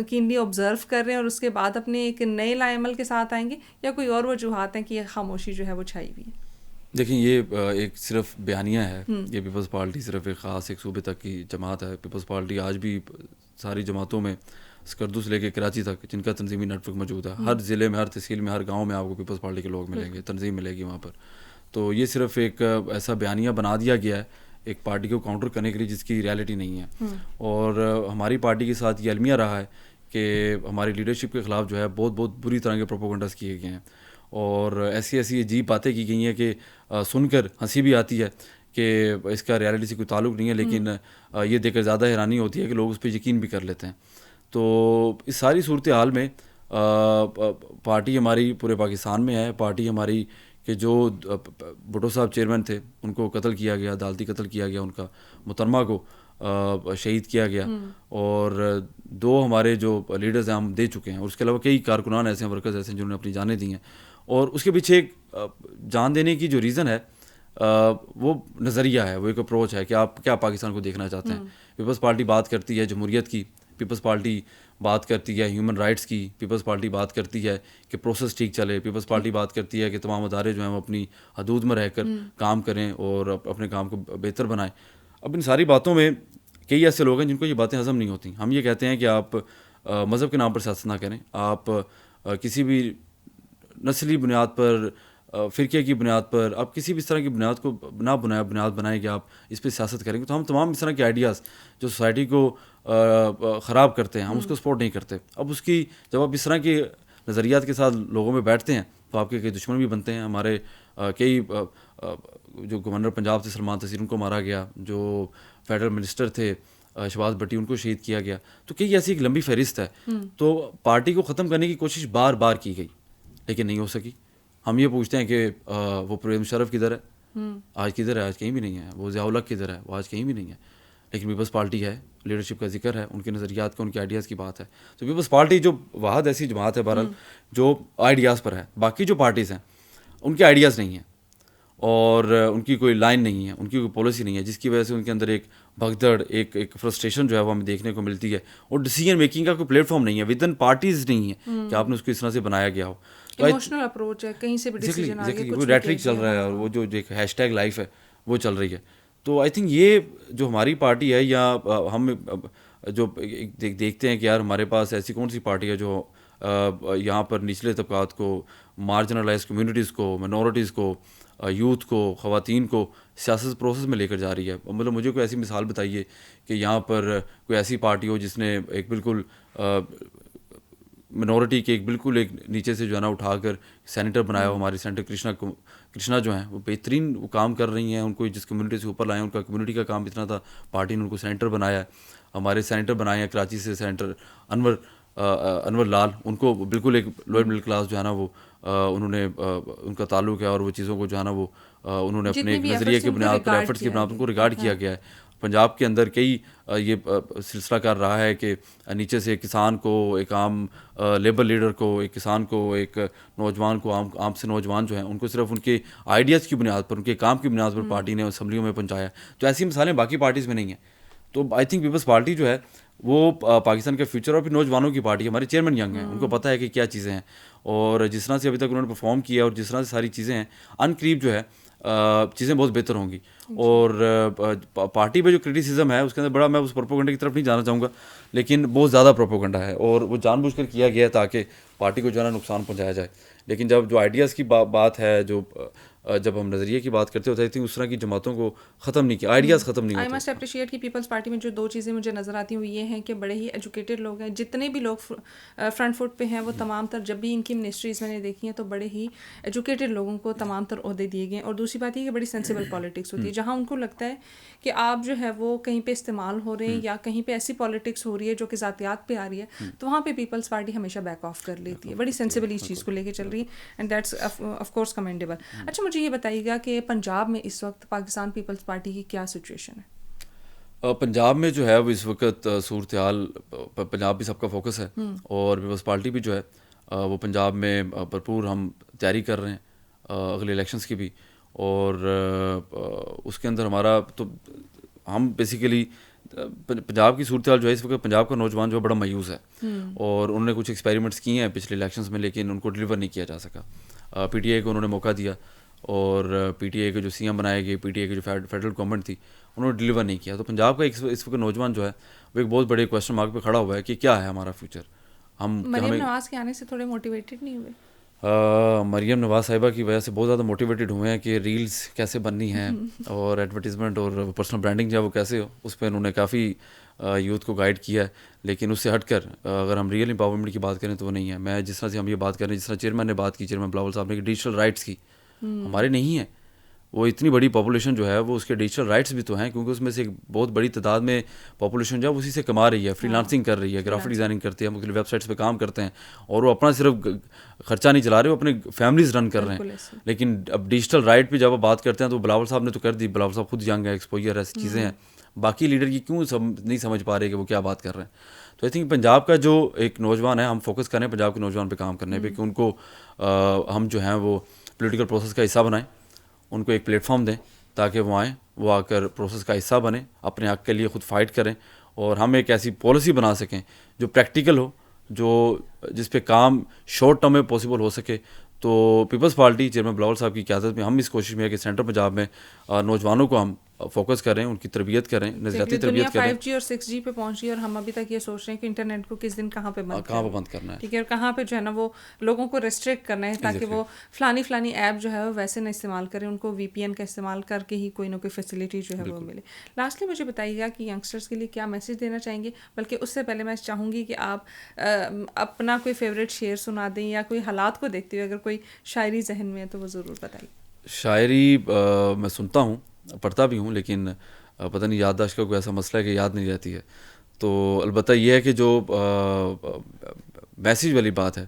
کینلی آبزرو کر رہے ہیں اور اس کے بعد اپنے ایک نئے لائے عمل کے ساتھ آئیں گے, یا کوئی اور وجوہات ہیں کہ یہ خاموشی جو ہے وہ چھائی ہوئی ہے؟ دیکھیں یہ ایک صرف بیانیہ ہے, یہ پیپلز پارٹی صرف ایک خاص ایک صوبے تک کی جماعت ہے. پیپلز پارٹی آج بھی ساری جماعتوں میں اسکردو سے لے کے کراچی تک جن کا تنظیمی نیٹ ورک موجود ہے, ہر ضلع میں, ہر تحصیل میں, ہر گاؤں میں آپ کو پیپلز پارٹی کے لوگ ملیں گے, تنظیم ملے گی وہاں پر. تو یہ صرف ایک ایسا بیانیہ بنا دیا گیا ہے ایک پارٹی کو کاؤنٹر کرنے کے لیے جس کی ریالٹی نہیں ہے. اور ہماری پارٹی کے ساتھ یہ المیہ رہا ہے کہ ہماری لیڈرشپ کے خلاف جو ہے بہت بہت بری طرح کے پروپیگنڈاز کیے گئے ہیں, اور ایسی ایسی عجیب باتیں کی گئی ہیں کہ سن کر ہنسی بھی آتی ہے کہ اس کا ریالٹی سے کوئی تعلق نہیں ہے, لیکن یہ دیکھ کر زیادہ حیرانی ہوتی ہے کہ لوگ اس پہ یقین بھی کر لیتے ہیں. تو اس ساری صورتحال میں پارٹی ہماری پورے پاکستان میں ہے. پارٹی ہماری کہ جو بھٹو صاحب چیئرمین تھے ان کو قتل کیا گیا, عدالتی قتل کیا گیا, ان کا محترمہ کو شہید کیا گیا, اور 2 ہمارے جو لیڈرز ہیں ہم دے چکے ہیں, اور اس کے علاوہ کئی کارکنان ایسے ہیں, ورکرز ایسے ہیں جنہوں نے اپنی جانیں دی ہیں. اور اس کے پیچھے ایک جان دینے کی جو ریزن ہے وہ نظریہ ہے, وہ ایک اپروچ ہے کہ آپ کیا پاکستان کو دیکھنا چاہتے ہیں. پیپلز پارٹی بات کرتی ہے جمہوریت کی, پیپلز پارٹی بات کرتی ہے ہیومن رائٹس کی, پیپلز پارٹی بات کرتی ہے کہ پروسیس ٹھیک چلے, پیپلز پارٹی بات کرتی ہے کہ تمام ادارے جو ہیں وہ اپنی حدود میں رہ کر کام کریں اور اپنے کام کو بہتر بنائیں. اب ان ساری باتوں میں کئی ایسے لوگ ہیں جن کو یہ باتیں ہضم نہیں ہوتی. ہم یہ کہتے ہیں کہ آپ مذہب کے نام پر سیاست نہ کریں, آپ کسی بھی نسلی بنیاد پر, فرقے کی بنیاد پر, آپ کسی بھی اس طرح کی بنیاد کو نہ بنیاد بنائیں کہ آپ اس پہ سیاست کریں گے. تو ہم تمام اس طرح کے آئیڈیاز جو سوسائٹی کو خراب کرتے ہیں ہم اس کو سپورٹ نہیں کرتے. اب اس کی جب آپ اس طرح کے نظریات کے ساتھ لوگوں میں بیٹھتے ہیں تو آپ کے کئی دشمن بھی بنتے ہیں. ہمارے کئی جو گورنر پنجاب تھے سلمان تحصیل ان کو مارا گیا, جو فیڈرل منسٹر تھے شہباز بھٹی ان کو شہید کیا گیا. تو کئی ایسی ایک لمبی فہرست ہے. تو پارٹی کو ختم کرنے کی کوشش بار بار کی گئی لیکن نہیں ہو سکی. ہم یہ پوچھتے ہیں کہ وہ پرویز مشرف کدھر ہے, آج کدھر ہے, آج کہیں بھی نہیں ہے. وہ ضیاء الحق کدھر ہے, وہ آج کہیں بھی نہیں ہے. لیکن پیپلز پارٹی ہے, لیڈرشپ کا ذکر ہے, ان کے نظریات کا, ان کے آئیڈیاز کی بات ہے. تو پیپلز پارٹی جو واحد ایسی جماعت ہے بہرحال جو آئیڈیاز پر ہے. باقی جو پارٹیز ہیں ان کے آئیڈیاز نہیں ہیں اور ان کی کوئی لائن نہیں ہے, ان کی کوئی پالیسی نہیں ہے, جس کی وجہ سے ان کے اندر ایک بھگدڑ, ایک فرسٹریشن جو ہے وہ ہمیں دیکھنے کو ملتی ہے. اور ڈیسیجن میکنگ کا کوئی پلیٹ فارم نہیں ہے, ود ان پارٹیز نہیں ہے کہ آپ نے اس کو اس طرح سے بنایا گیا ہو. ایموشنل اپروچ ہے, کہیں سے بھی ڈیسیجن آ گیا, وہ ریٹرک چل رہا ہے, اور وہ جو ایک ہیش ٹیگ لائف ہے وہ چل رہی ہے. تو آئی تھنک یہ جو ہماری پارٹی ہے, یا ہم جو دیکھتے ہیں کہ یار ہمارے پاس ایسی کون سی پارٹی ہے جو یہاں پر نچلے طبقات کو, مارجنلائز کمیونٹیز کو, منورٹیز کو, یوتھ کو, خواتین کو سیاست پروسیس میں لے کر جا رہی ہے. مطلب مجھے کوئی ایسی مثال بتائیے کہ یہاں پر کوئی ایسی پارٹی ہو جس نے ایک بالکل منورٹی کے ایک بالکل ایک نیچے سے جو ہے نا اٹھا کر سینیٹر بنایا ہو. ہماری سینیٹر کرشنا جو ہیں وہ بہترین وہ کام کر رہی ہیں. ان کو جس کمیونٹی سے اوپر لائے ان کا کمیونٹی کا کام اتنا تھا, پارٹی نے ان کو سینیٹر بنایا ہے. ہمارے سینیٹر بنائے ہیں کراچی سے, سینیٹر انور لال, ان کو بالکل ایک لوئر مڈل کلاس جو ہے نا وہ انہوں نے ان کا تعلق ہے, اور وہ چیزوں کو جو ہے نا وہ انہوں نے اپنے ایک نظریے کے بنیاد پر, ایفرٹس کی بنیاد پر ان کو ریگارڈ کیا گیا ہے. پنجاب کے اندر کئی یہ سلسلہ کر رہا ہے کہ نیچے سے کسان کو, ایک عام لیبر لیڈر کو, ایک کسان کو, ایک نوجوان کو, عام سے نوجوان جو ہیں ان کو صرف ان کے آئیڈیاز کی بنیاد پر, ان کے کام کی بنیاد پر پارٹی نے اسمبلیوں میں پہنچایا. تو ایسی مثالیں باقی پارٹیز میں نہیں ہیں. تو آئی تھنک پیپلز پارٹی جو ہے وہ پاکستان کا فیوچر, اور پھر نوجوانوں کی پارٹی. ہمارے چیئرمین ینگ ہیں, ان کو پتہ ہے کہ کیا چیزیں ہیں, اور جس طرح سے ابھی تک انہوں نے پرفارم کیا اور جس طرح سے ساری چیزیں ہیں, ان قریب جو ہے چیزیں بہت بہتر ہوں گی. اور پارٹی پہ جو کرٹیسزم ہے اس کے اندر بڑا, میں اس پروپیگنڈا کی طرف نہیں جانا چاہوں گا, لیکن بہت زیادہ پروپیگنڈا ہے اور وہ جان بوجھ کر کیا گیا ہے تاکہ پارٹی کو جو ہے نا نقصان پہنچایا جائے. لیکن جب جو آئیڈیاز کی بات ہے, جو جب ہم نظریے کی بات کرتے ہوتے ہیں, اس طرح کی جماعتوں کو ختم نہیں کیا, آئیڈیاز ختم نہیں آئی ہوتے. مسٹ اپریشیٹ کہ پیپلز پارٹی میں جو 2 چیزیں مجھے نظر آتی ہیں وہ یہ ہیں کہ بڑے ہی ایجوکیٹڈ لوگ ہیں, جتنے بھی لوگ فرنٹ فٹ پہ ہیں وہ تمام تر, جب بھی ان کی منسٹریز میں نے دیکھی ہیں تو بڑے ہی ایجوکیٹڈ لوگوں کو تمام تر عہدے دیے گئے ہیں. اور دوسری بات یہ کہ بڑی سینسیبل پالیٹکس ہوتی ہے, جہاں ان کو لگتا ہے کہ آپ جو ہے وہ کہیں پہ استعمال ہو رہے ہیں یا کہیں پہ ایسی پالیٹکس ہو رہی ہے جو کہ ذاتیات پہ آ رہی ہے, تو وہاں پہ پیپلز پارٹی ہمیشہ بیک آف کر لیتی ہے. بڑی سینسیبل اس چیز کو لے کے چل رہی ہے, and that's of course commendable. اچھا مجھے یہ بتائیے گا کہ پنجاب میں اس وقت پاکستان پیپلز پارٹی کی کیا سچویشن ہے؟ پنجاب میں جو ہے وہ اس وقت صورتحال, پنجاب بھی سب کا فوکس ہے اور پیپلز پارٹی بھی جو ہے وہ پنجاب میں بھرپور ہم تیاری کر رہے ہیں اگلے الیکشنز کی بھی. اور اس کے اندر ہمارا تو ہم بیسیکلی پنجاب کی صورتحال جو ہے اس وقت, پنجاب کا نوجوان جو ہے بڑا مایوس ہے اور انہوں نے کچھ ایکسپیریمنٹس کیے ہیں پچھلے الیکشنز میں, لیکن ان کو ڈلیور نہیں کیا جا سکا. پی ٹی آئی کو انہوں نے موقع دیا اور پی ٹی آئی کے جو سی ایم بنائے گئے, پی ٹی آئی کی جو فیڈرل گورنمنٹ تھی, انہوں نے ڈلیور نہیں کیا. تو پنجاب کا اس وقت نوجوان جو ہے وہ ایک بہت بڑے کویشچن مارک پہ کھڑا ہوا ہے کہ کیا ہے ہمارا فیوچر. مریم نواز کے آنے سے تھوڑے موٹیویٹڈ نہیں ہوئے؟ مریم نواز صاحبہ کی وجہ سے بہت زیادہ موٹیویٹڈ ہوئے ہیں کہ ریلز کیسے بننی ہیں اور ایڈورٹیزمنٹ اور پرسنل برانڈنگ جو ہے وہ کیسے ہو, اس پہ انہوں نے کافی یوتھ کو گائیڈ کیا ہے. لیکن اس سے ہٹ کر اگر ہم ریئل امپاورمنٹ کی بات کریں تو وہ نہیں ہے. میں جس طرح سے ہم یہ بات کر رہے ہیں, جس طرح چیئرمین نے بات کی, چیئرمین بلاول صاحب نے, کہ ڈیجیٹل رائٹس کی, ہمارے نہیں ہیں. وہ اتنی بڑی پاپولیشن جو ہے وہ اس کے ڈیجیٹل رائٹس بھی تو ہیں, کیونکہ اس میں سے ایک بہت بڑی تعداد میں پاپولیشن جو ہے اسی سے کما رہی ہے, فری لانسنگ کر رہی ہے, گرافک ڈیزائننگ کرتی ہے, مختلف ویب سائٹس پہ کام کرتے ہیں, اور وہ اپنا صرف خرچہ نہیں چلا رہے, وہ اپنے فیملیز رن کر رہے ہیں. لیکن اب ڈیجیٹل رائٹ پہ جب آپ بات کرتے ہیں تو بلاول صاحب نے تو کر دی, بلاول صاحب خود ینگ ہے, ایکسپوجر, ایسی چیزیں ہیں. باقی لیڈر کی کیوں نہیں سمجھ پا رہے کہ وہ کیا بات کر رہے ہیں. تو آئی تھنک پنجاب کا جو ایک نوجوان ہے, ہم فوکس کریں پنجاب کے نوجوان پہ کام کرنے پہ, کہ ان کو ہم جو ہیں وہ پولیٹیکل پروسیس کا حصہ بنائیں, ان کو ایک پلیٹ فارم دیں تاکہ وہ آئیں, وہ آ کر پروسیس کا حصہ بنیں, اپنے حق کے لیے خود فائٹ کریں, اور ہم ایک ایسی پالیسی بنا سکیں جو پریکٹیکل ہو, جو جس پہ کام شارٹ ٹرم میں پاسبل ہو سکے. تو پیپلز پارٹی چیئرمین بلاول صاحب کی قیادت میں ہم اس کوشش میں ہے کہ سینٹرل پنجاب میں نوجوانوں کو ہم فوکس کریں, ان کی تربیت کریں, نظریاتی تربیت کریں. 5G اور 6G پہ پہنچ گئی اور ہم ابھی تک یہ سوچ رہے ہیں کہ انٹرنیٹ کو کس دن کہاں پہ بند کرنا ہے, ٹھیک ہے, اور کہاں پہ جو ہے نا وہ لوگوں کو ریسٹرکٹ کرنا ہے تاکہ وہ فلانی ایپ جو ہے وہ ویسے نہ استعمال کریں, ان کو وی پی این کا استعمال کر کے ہی کوئی نہ کوئی فیسلٹی جو ہے وہ ملے. لاسٹلی مجھے بتائیے گا کہ ینگسٹرس کے لیے کیا میسج دینا چاہیں گے, بلکہ اس سے پہلے میں چاہوں گی کہ آپ اپنا کوئی فیوریٹ شعر سنا دیں, یا کوئی حالات کو دیکھتے ہوئے اگر کوئی شاعری ذہن میں ہے تو وہ ضرور بتائیے. شاعری میں سنتا ہوں, پڑھتا بھی ہوں, لیکن پتہ نہیں یادداشت کا کوئی ایسا مسئلہ ہے کہ یاد نہیں رہتی ہے. تو البتہ یہ ہے کہ جو میسیج والی بات ہے,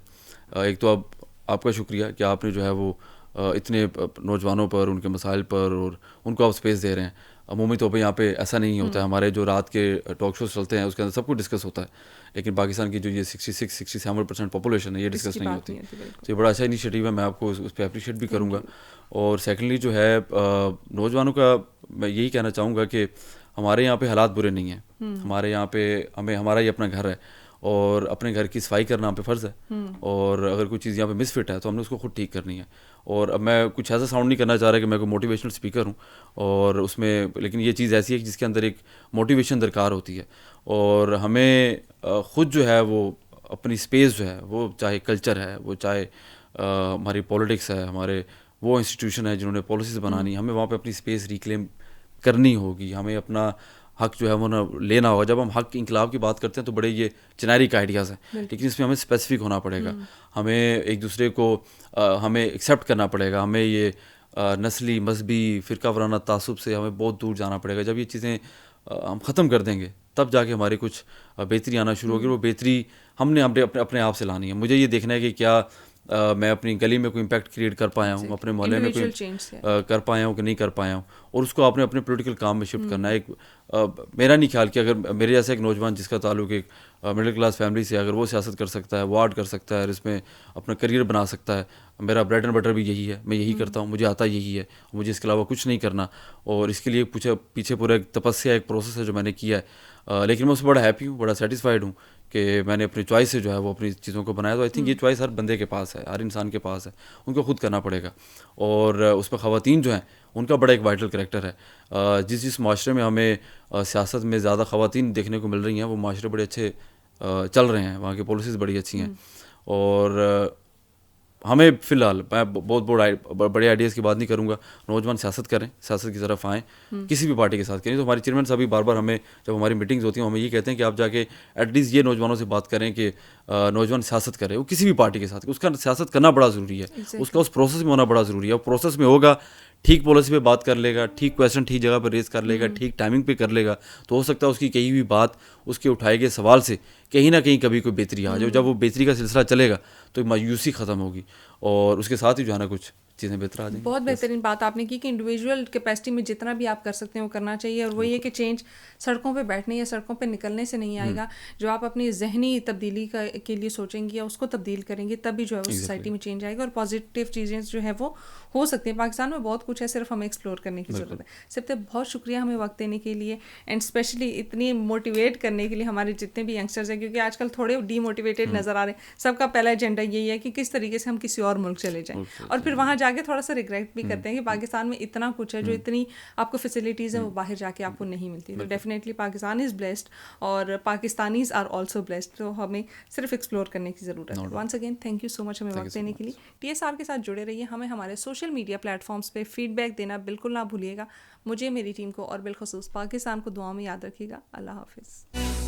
ایک تو اب آپ کا شکریہ کہ آپ نے جو ہے وہ اتنے نوجوانوں پر, ان کے مسائل پر, اور ان کو آپ اسپیس دے رہے ہیں. عمومی طور پہ یہاں پہ ایسا نہیں ہوتا ہے. ہمارے جو رات کے ٹاک شوز چلتے ہیں اس کے اندر سب کچھ ڈسکس ہوتا ہے, لیکن پاکستان کی جو یہ 66-67% پاپولیشن ہے یہ ڈسکس نہیں ہوتی. تو یہ بڑا اچھا انیشیٹیو ہے, میں آپ کو اس پہ اپریشیٹ بھی کروں گا. اور سیکنڈلی جو ہے نوجوانوں کا میں یہی کہنا چاہوں گا کہ ہمارے یہاں پہ حالات برے نہیں ہیں. ہمارے یہاں پہ ہمارا یہ اپنا گھر ہے, اور اپنے گھر کی صفائی کرنا ہم پہ فرض ہے, اور اگر کوئی چیز یہاں پہ مس فٹ ہے تو ہم نے اس کو خود ٹھیک کرنی ہے. اور اب میں کچھ ایسا ساؤنڈ نہیں کرنا چاہ رہا کہ میں کوئی موٹیویشنل اسپیکر ہوں, اور اس میں لیکن یہ چیز ایسی ہے جس کے اندر ایک موٹیویشن درکار ہوتی ہے, اور ہمیں خود جو ہے وہ اپنی اسپیس جو ہے وہ چاہے کلچر ہے, وہ چاہے ہماری پولیٹکس ہے, ہمارے وہ انسٹیٹیوشن ہے جنہوں نے پالیسیز بنانی, ہمیں وہاں پہ اپنی اسپیس ریکلیم کرنی ہوگی. ہمیں اپنا حق جو ہے وہ لینا ہوگا. جب ہم حق انقلاب کی بات کرتے ہیں تو بڑے یہ جنیرک آئیڈیاز ہیں, لیکن اس میں ہمیں اسپیسیفک ہونا پڑے گا. ہمیں ایک دوسرے کو ہمیں ایکسیپٹ کرنا پڑے گا. ہمیں یہ نسلی, مذہبی, فرقہ وارانہ تعصب سے ہمیں بہت دور جانا پڑے گا. جب یہ چیزیں ہم ختم کر دیں گے تب جا کے ہماری کچھ بہتری آنا شروع ہوگی. وہ بہتری ہم نے اپنے آپ سے لانی ہے. مجھے یہ دیکھنا ہے کہ کیا میں اپنی گلی میں کوئی امپیکٹ کریٹ کر پایا ہوں, اپنے محلے میں کوئی کر پایا ہوں کہ نہیں کر پایا ہوں, اور اس کو آپ نے اپنے پولیٹیکل کام میں شفٹ کرنا ہے. ایک میرا نہیں خیال کہ اگر میرے جیسا ایک نوجوان جس کا تعلق ایک مڈل کلاس فیملی سے, اگر وہ سیاست کر سکتا ہے, وارڈ کر سکتا ہے, اور اس میں اپنا کریئر بنا سکتا ہے, میرا بریڈ اینڈ بٹر بھی یہی ہے, میں یہی کرتا ہوں, مجھے آتا یہی ہے, مجھے اس کے علاوہ کچھ نہیں کرنا. اور اس کے لیے پیچھے پورا ایک تپسیا, ایک پروسیس ہے جو میں نے کیا ہے. لیکن میں اس سے بڑا ہیپی ہوں, بڑا سیٹسفائڈ ہوں کہ میں نے اپنی چوائس سے جو ہے وہ اپنی چیزوں کو بنایا. تو آئی تھنک یہ چوائس ہر بندے کے پاس ہے, ہر انسان کے پاس ہے, ان کو خود کرنا پڑے گا. اور اس میں خواتین جو ہیں ان کا بڑا ایک وائٹل کریکٹر ہے. جس معاشرے میں ہمیں سیاست میں زیادہ خواتین دیکھنے کو مل رہی ہیں وہ معاشرے بڑے اچھے چل رہے ہیں, وہاں کی پالیسیز بڑی اچھی ہیں. اور ہمیں فی الحال میں بہت بڑے آئیڈیاز کی بات نہیں کروں گا, نوجوان سیاست کریں, سیاست کی طرف آئیں, کسی بھی پارٹی کے ساتھ کریں. تو ہماری چیئرمین صاحب بھی بار بار ہمیں جب ہماری میٹنگز ہوتی ہیں ہمیں یہ کہتے ہیں کہ آپ جا کے ایٹ لیسٹ یہ نوجوانوں سے بات کریں کہ نوجوان سیاست کرے, وہ کسی بھی پارٹی کے ساتھ, اس کا سیاست کرنا بڑا ضروری ہے, اس کا اس پروسیس میں ہونا بڑا ضروری ہے. اور پروسیس میں ہوگا, ٹھیک پالیسی پہ بات کر لے گا, ٹھیک کویسچن ٹھیک جگہ پہ ریز کر لے گا, ٹھیک ٹائمنگ پہ کر لے گا, تو ہو سکتا ہے اس کی کہیں بھی بات, اس کے اٹھائے گئے سوال سے کہیں نہ کہیں کبھی کوئی بہتری آ جائے. جب وہ بہتری کا سلسلہ چلے گا تو مایوسی ختم ہوگی اور اس کے ساتھ ہی جو ہے نا کچھ چیزیں بہتر آ جائیں. بہت بہترین بات آپ نے کی کہ انڈیویجول کیپیسٹی میں جتنا بھی آپ کر سکتے ہیں وہ کرنا چاہیے. اور وہ یہ کہ چینج سڑکوں پہ بیٹھنے یا سڑکوں پہ نکلنے سے نہیں آئے گا. جو آپ اپنی ذہنی تبدیلی کے لیے سوچیں گے یا اس کو تبدیل کریں گے تب بھی جو ہے وہ سوسائٹی میں چینج آئے گا اور پازیٹیو چیزیں جو ہے وہ ہو سکتی ہیں. پاکستان میں بہت کچھ ہے, صرف ہمیں ایکسپلور کرنے کی ضرورت ہے. سب سے بہت شکریہ ہمیں وقت دینے کے لیے اینڈ اسپیشلی اتنی موٹیویٹ کرنے کے لیے ہمارے جتنے بھی ینگسٹرز ہیں, کیونکہ آج کل تھوڑے ڈی موٹیویٹیڈ نظر آ رہے ہیں. سب کا پہلا ایجنڈا یہی ہے کہ کس طریقے سے ہم کسی اور ملک چلے جائیں اور پھر وہاں جا کے تھوڑا سا ریگریٹ بھی کرتے ہیں کہ پاکستان میں اتنا کچھ ہے جو اتنی آپ کو فیسلٹیز ہیں وہ باہر جا کے آپ کو نہیں ملتی. تو ڈیفینیٹلی پاکستان از بلیسڈ اور پاکستانیز آر آلسو بلیسڈ. تو ہمیں صرف ایکسپلور کرنے کی ضرورت ہے. Once again thank you so much ہمیں وقت دینے کے لیے. TSR کے ساتھ جڑے رہیے. ہمیں ہمارے سوشل میڈیا پلیٹ فارمس پہ فیڈ بیک دینا بالکل نہ بھولیے گا. مجھے, میری ٹیم کو اور بالخصوص پاکستان کو دعاؤں میں یاد رکھیے گا. اللہ حافظ.